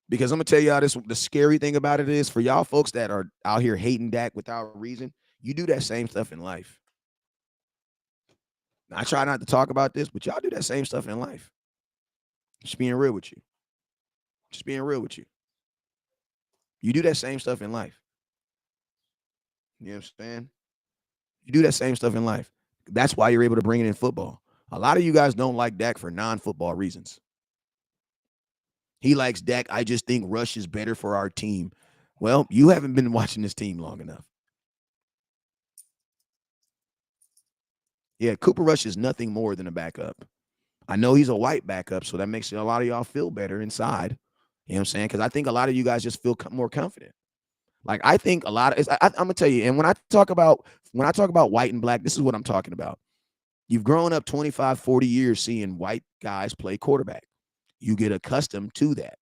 Because I'm going to tell y'all this, the scary thing about it is for y'all folks that are out here hating Dak without reason, you do that same stuff in life. Now, I try not to talk about this, but y'all do that same stuff in life. Just being real with you. Just being real with you. You do that same stuff in life. You know what I'm saying? You do that same stuff in life. That's why you're able to bring it in football. A lot of you guys don't like Dak for non-football reasons. He likes Dak. I just think Rush is better for our team. Well, you haven't been watching this team long enough. Yeah, Cooper Rush is nothing more than a backup. I know he's a white backup, so that makes a lot of y'all feel better inside. You know what I'm saying? Because I think a lot of you guys just feel more confident. Like, I think a lot of, I'm going to tell you, and when I talk about When I talk about white and black, this is what I'm talking about. You've grown up 25, 40 years seeing white guys play quarterback. You get accustomed to that.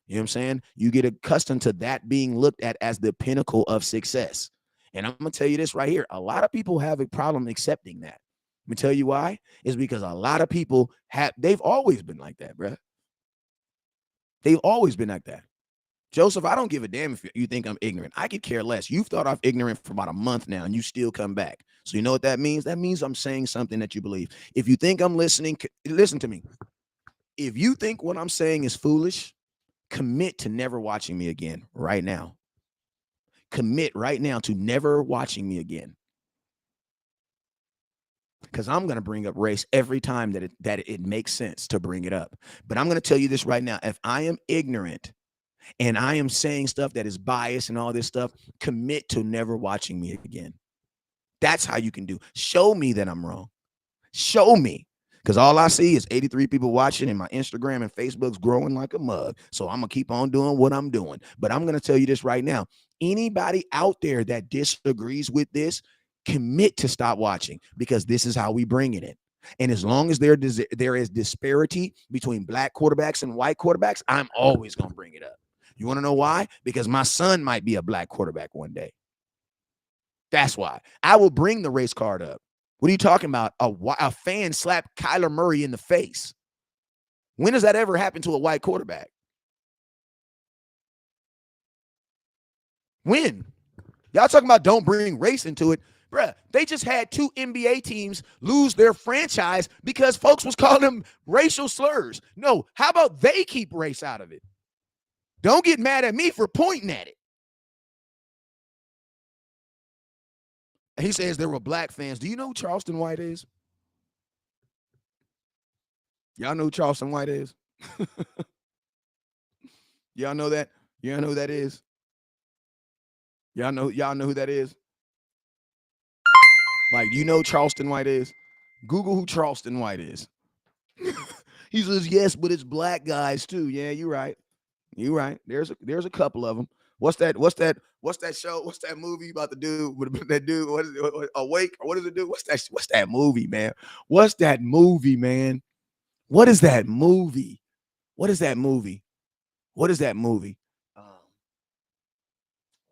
You know what I'm saying? You get accustomed to that being looked at as the pinnacle of success. And I'm going to tell you this right here. A lot of people have a problem accepting that. Let me tell you why. It's because a lot of people they've always been like that, bro. They've always been like that. Joseph, I don't give a damn if you think I'm ignorant. I could care less. You've thought I'm ignorant for about a month now, and you still come back. So you know what that means? That means I'm saying something that you believe. If you think I'm listening, listen to me. If you think what I'm saying is foolish, commit to never watching me again right now. Commit right now to never watching me again. Because I'm going to bring up race every time that it makes sense to bring it up. But I'm going to tell you this right now. If I am ignorant and I am saying stuff that is biased and all this stuff, commit to never watching me again. That's how you can do. Show me that I'm wrong. Show me. Because all I see is 83 people watching, and my Instagram and Facebook's growing like a mug. So I'm going to keep on doing what I'm doing. But I'm going to tell you this right now. Anybody out there that disagrees with this, commit to stop watching, because this is how we bring it in. And as long as there is disparity between black quarterbacks and white quarterbacks, I'm always going to bring it up. You want to know why? Because my son might be a black quarterback one day. That's why. I will bring the race card up. What are you talking about? A fan slapped Kyler Murray in the face. When does that ever happen to a white quarterback? When? Y'all talking about don't bring race into it. Bruh, they just had 2 NBA teams lose their franchise because folks was calling them racial slurs. No, how about they keep race out of it? Don't get mad at me for pointing at it. He says there were black fans. Do you know who Charleston White is? Y'all know who Charleston White is? Y'all know that? Y'all know who that is? Y'all know who that is? Like, you know who Charleston White is? Google who Charleston White is. He says, yes, but it's black guys too. Yeah, you're right. You're right. There's a couple of them. What's that show? What's that movie about the dude? That dude, what is it? Awake? Or what does it do? What's that movie, man? What's that movie, man? What is that movie? What is that movie? What is that movie?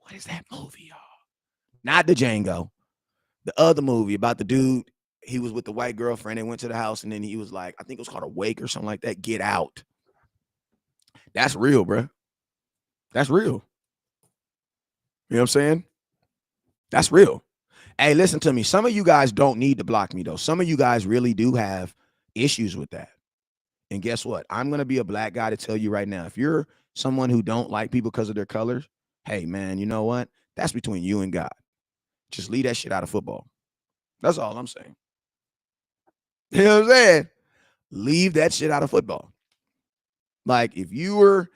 What is that movie, y'all? Not the Django. The other movie about the dude. He was with the white girlfriend. They went to the house, and then he was like, I think it was called Awake or something like that. Get Out. That's real, bro. That's real. You know what I'm saying? That's real. Hey, listen to me. Some of you guys don't need to block me, though. Some of you guys really do have issues with that. And guess what? I'm going to be a black guy to tell you right now. If you're someone who don't like people because of their colors, hey, man, you know what? That's between you and God. Just leave that shit out of football. That's all I'm saying. You know what I'm saying? Leave that shit out of football. Like, if you were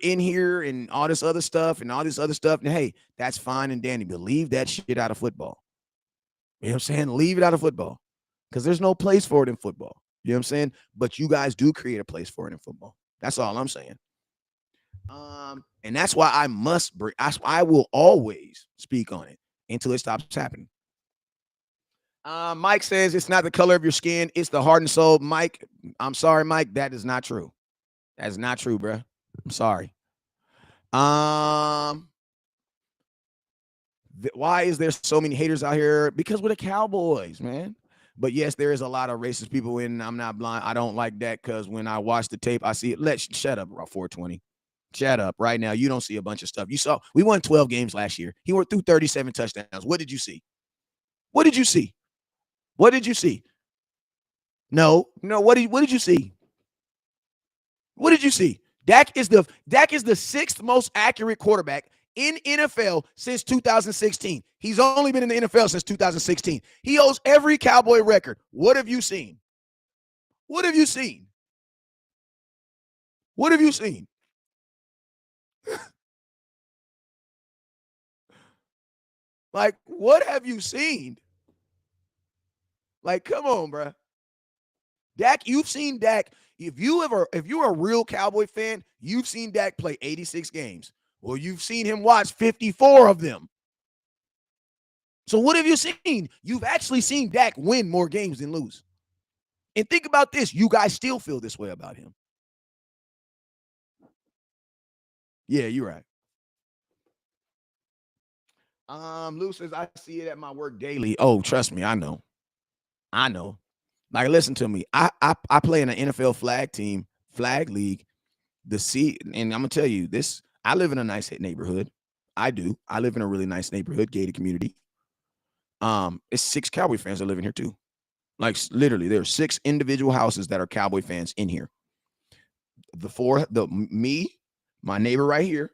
in here and all this other stuff, hey, that's fine and dandy, but leave that shit out of football. You know what I'm saying? Leave it out of football, because there's no place for it in football. You know what I'm saying? But you guys do create a place for it in football. That's all I'm saying. And that's why I will always speak on it until it stops happening. Mike says it's not the color of your skin, it's the heart and soul. Mike, I'm sorry, Mike. That is not true. That's not true, bro. I'm sorry. Why is there so many haters out here? Because we're the Cowboys, man. But yes, there is a lot of racist people in. I'm not blind. I don't like that, because when I watch the tape, I see it. Shut up, 420. Shut up right now. You don't see a bunch of stuff. You saw we won 12 games last year. He went through 37 touchdowns. What did you see? What did you see? What did you see? No. What did you see? What did you see? Dak is the 6th most accurate quarterback in NFL since 2016. He's only been in the NFL since 2016. He holds every Cowboy record. What have you seen? What have you seen? What have you seen? Like, what have you seen? Like, come on, bro. Dak, you've seen Dak. If you're a real Cowboy fan, you've seen Dak play 86 games. Well, you've seen him watch 54 of them. So what have you seen? You've actually seen Dak win more games than lose. And think about this. You guys still feel this way about him. Yeah, you're right. Lou says, I see it at my work daily. Oh, trust me, I know. I know. Like, listen to me. I play in an NFL flag league. And I'm gonna tell you this. I live in a nice neighborhood. I do. I live in a really nice neighborhood, gated community. It's 6 Cowboy fans that live in here too. Like literally, there are 6 individual houses that are Cowboy fans in here. Me, my neighbor right here,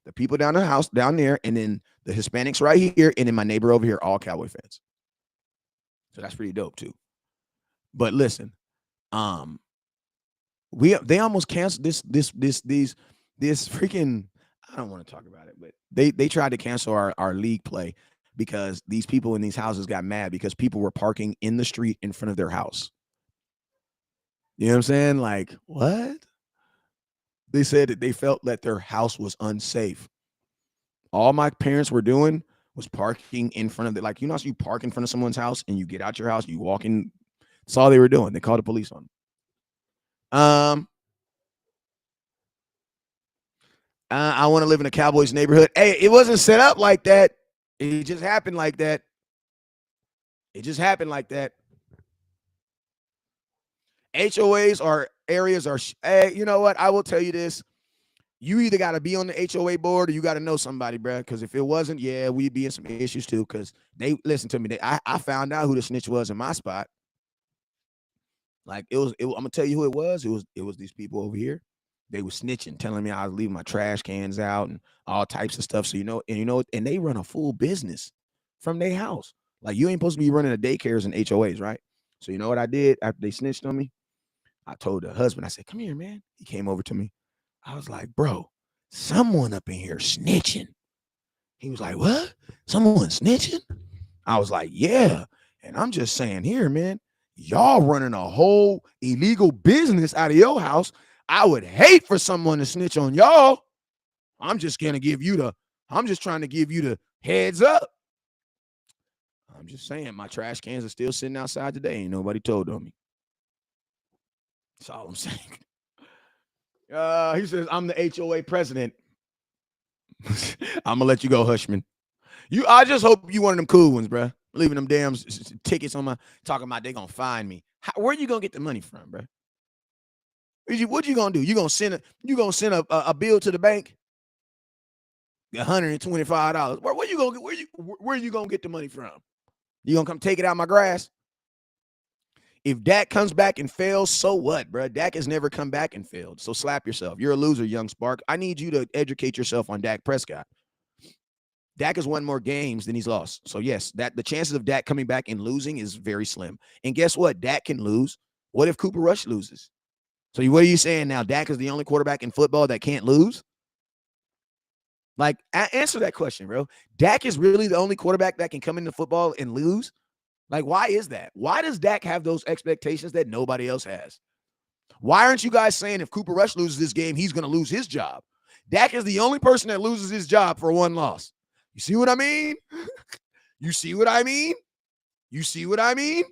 the people down the house down there, and then the Hispanics right here, and then my neighbor over here, all Cowboy fans. So that's pretty dope too. But listen, they almost canceled this freaking. I don't want to talk about it, but they tried to cancel our league play because these people in these houses got mad because people were parking in the street in front of their house. You know what I'm saying? Like, what? They said that they felt that their house was unsafe. All my parents were doing was parking in front of the, like, you know, so you park in front of someone's house and you get out your house, you walk in. That's all they were doing. They called the police on them. I want to live in a Cowboys neighborhood. Hey, it wasn't set up like that. It just happened like that. HOAs are areas are, hey, you know what? I will tell you this. You either got to be on the HOA board or you got to know somebody, bro. Because if it wasn't, yeah, we'd be in some issues too. Because listen to me. I found out who the snitch was in my spot. Like I'm gonna tell you who it was. It was these people over here. They were snitching, telling me I was leaving my trash cans out and all types of stuff. So and they run a full business from their house. Like you ain't supposed to be running the daycares and HOAs, right? So you know what I did after they snitched on me? I told the husband, I said, "Come here, man." He came over to me. I was like, "Bro, someone up in here snitching." He was like, "What? Someone snitching?" I was like, "Yeah." And I'm just saying here, man, y'all running a whole illegal business out of your house. I would hate for someone to snitch on y'all. I'm just trying to give you the heads up. I'm just saying my trash cans are still sitting outside today. Ain't nobody told on me. That's all I'm saying. He says, I'm the HOA president. I'm gonna let you go, Hushman. I just hope you one of them cool ones, bro. Leaving them damn tickets on my talking about they gonna find me. Where you gonna get the money from, bro? What you gonna do? You gonna send a bill to the bank? $125. Where you gonna where you gonna get the money from? You gonna come take it out my grass? If Dak comes back and fails, so what, bro? Dak has never come back and failed. So slap yourself. You're a loser, young Spark. I need you to educate yourself on Dak Prescott. Dak has won more games than he's lost. So yes, the chances of Dak coming back and losing is very slim. And guess what? Dak can lose. What if Cooper Rush loses? So what are you saying now? Dak is the only quarterback in football that can't lose? Like, answer that question, bro. Dak is really the only quarterback that can come into football and lose? Like, why is that? Why does Dak have those expectations that nobody else has? Why aren't you guys saying if Cooper Rush loses this game, he's going to lose his job? Dak is the only person that loses his job for one loss. You see what I mean? You see what I mean? You see what I mean?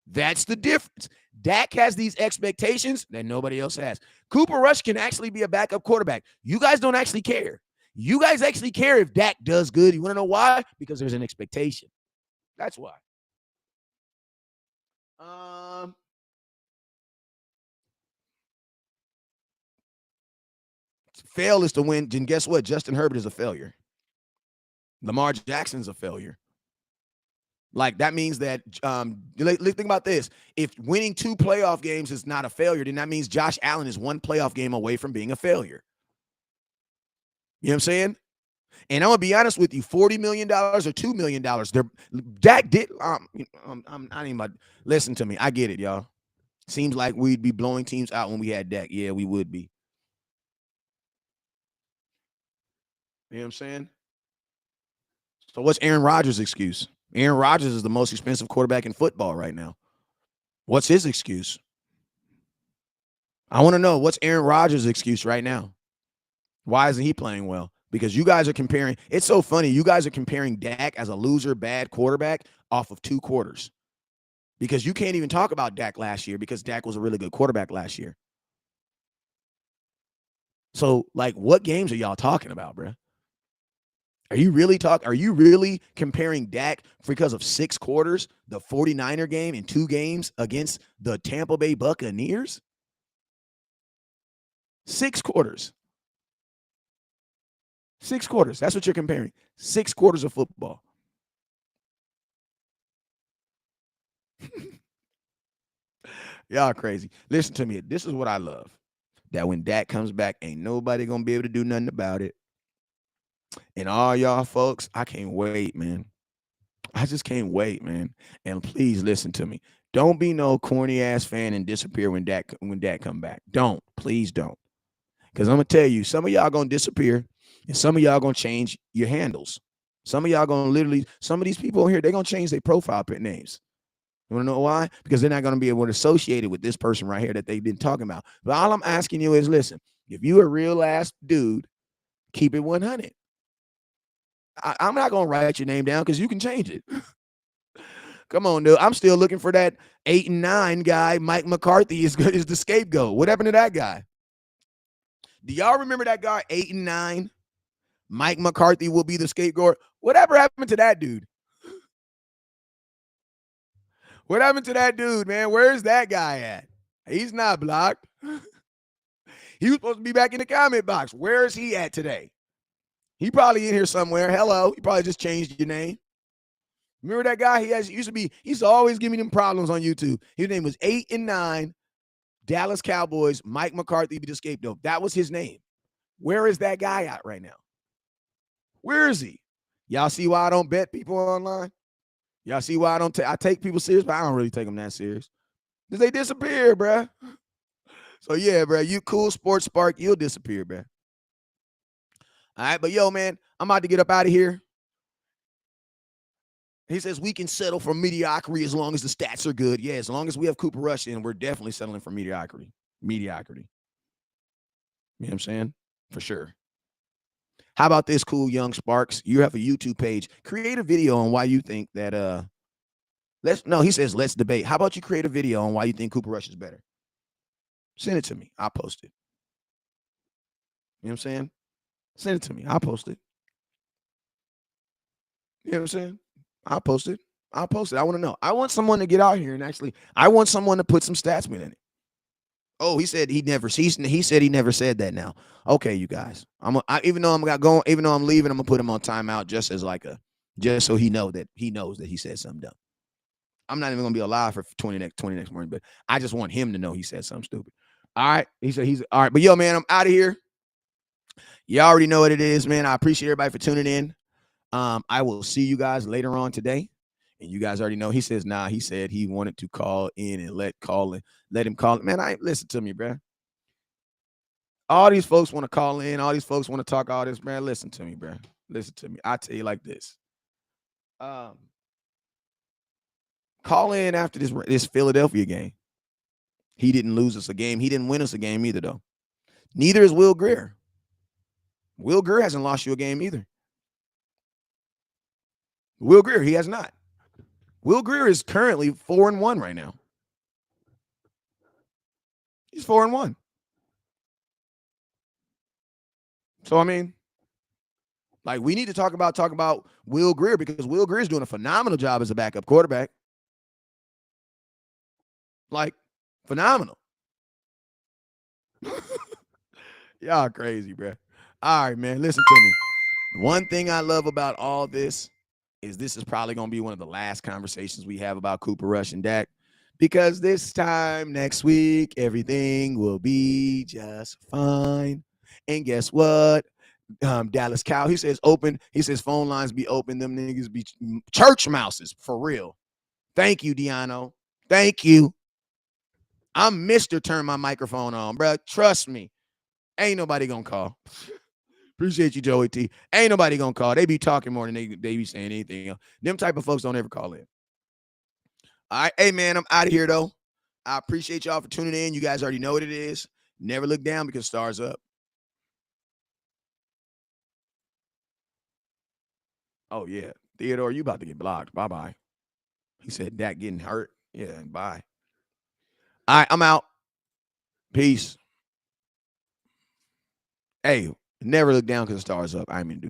That's the difference. Dak has these expectations that nobody else has. Cooper Rush can actually be a backup quarterback. You guys don't actually care. You guys actually care if Dak does good. You want to know why? Because there's an expectation. That's why. Fail is to win. And guess what? Justin Herbert is a failure. Lamar Jackson's a failure. Like, that means that, think about this. If winning 2 playoff games is not a failure, then that means Josh Allen is 1 playoff game away from being a failure. You know what I'm saying? And I'm going to be honest with you, $40 million or $2 million, Dak did, I'm not even about, listen to me. I get it, y'all. Seems like we'd be blowing teams out when we had Dak. Yeah, we would be. You know what I'm saying? So what's Aaron Rodgers' excuse? Aaron Rodgers is the most expensive quarterback in football right now. What's his excuse? I want to know what's Aaron Rodgers' excuse right now. Why isn't he playing well? because you guys are comparing. It's so funny. You guys are comparing Dak as a loser, bad quarterback off of 2 quarters, because you can't even talk about Dak last year because Dak was a really good quarterback last year. So, like, what games are y'all talking about, bro? Are you really comparing Dak because of 6 quarters, the 49er game and 2 games against the Tampa Bay Buccaneers? 6 quarters. 6 quarters. That's what you're comparing. 6 quarters of football. Y'all crazy. Listen to me. This is what I love. That when Dak comes back, ain't nobody gonna be able to do nothing about it. And all y'all folks, I can't wait, man. I just can't wait, man. And please listen to me. Don't be no corny ass fan and disappear when Dak come back. Don't. Please don't. Because I'm gonna tell you, some of y'all gonna disappear, and some of y'all gonna change your handles. Some of y'all gonna literally, some of these people here, they're gonna change their profile names. You wanna know why? Because they're not gonna be able to associate it with this person right here that they've been talking about. But all I'm asking you is, listen, if you a real ass dude, keep it 100. I'm not gonna write your name down because you can change it. Come on, dude. I'm still looking for that 8 and 9 guy. Mike McCarthy is the scapegoat. What happened to that guy? Do y'all remember that guy 8 and 9? Mike McCarthy will be the scapegoat. Whatever happened to that dude? What happened to that dude, man? Where's that guy at? He's not blocked. He was supposed to be back in the comment box. Where is he at today? He probably in here somewhere. Hello. He probably just changed your name. Remember that guy? He used to always give me them problems on YouTube. His name was 8 and 9, Dallas Cowboys, Mike McCarthy be the scapegoat. That was his name. Where is that guy at right now? Where is he? Y'all see why I don't bet people online? Y'all see why I take people serious, but I don't really take them that serious. Because they disappear, bruh. So yeah, bruh, you cool sports spark, you'll disappear, bruh. All right, but yo, man, I'm about to get up out of here. He says we can settle for mediocrity as long as the stats are good. Yeah, as long as we have Cooper Rush in, we're definitely settling for mediocrity. Mediocrity. You know what I'm saying? For sure. How about this, cool young Sparks? You have a YouTube page. Create a video on why you think that he says let's debate. How about you create a video on why you think Cooper Rush is better? Send it to me. I'll post it. You know what I'm saying? Send it to me. I'll post it. You know what I'm saying? I'll post it. I want to know. I want someone to get out here and I want someone to put some stats in it. Oh, he said he said he never said that now. Okay, you guys. Even though I'm leaving, I'm gonna put him on timeout just so he knows that he said something dumb. I'm not even gonna be alive for 20 next morning, but I just want him to know he said something stupid. All right. He said he's all right. But yo, man, I'm out of here. You already know what it is, man. I appreciate everybody for tuning in. I will see you guys later on today. And you guys already know. He says, he said he wanted to call in and let him call. Man, listen to me, bro. All these folks want to call in. All these folks want to talk all this, man. Listen to me, bro. Listen to me. I tell you like this. Call in after this Philadelphia game. He didn't lose us a game. He didn't win us a game either, though. Neither is Will Grier. Will Grier hasn't lost you a game either. Will Grier, he has not. Will Grier is currently 4-1 right now. He's 4-1. So, I mean, like, we need to talk about Will Grier because Will Grier is doing a phenomenal job as a backup quarterback. Like, phenomenal. Y'all crazy, bro. All right, man, listen to me. One thing I love about all this is probably going to be one of the last conversations we have about Cooper Rush and Dak, because this time next week, everything will be just fine. And guess what? Dallas Cow, he says phone lines be open. Them niggas be church mouses for real. Thank you, Deano. Thank you. I'm Mr. Turn my microphone on, bro. Trust me. Ain't nobody going to call. Appreciate you, Joey T. Ain't nobody gonna call. They be talking more than they be saying anything else. Them type of folks don't ever call in. All right. Hey, man, I'm out of here, though. I appreciate y'all for tuning in. You guys already know what it is. Never look down because stars up. Oh, yeah. Theodore, you about to get blocked. Bye-bye. He said Dak getting hurt. Yeah, bye. All right, I'm out. Peace. Hey, never look down because the stars up. I didn't mean to do that.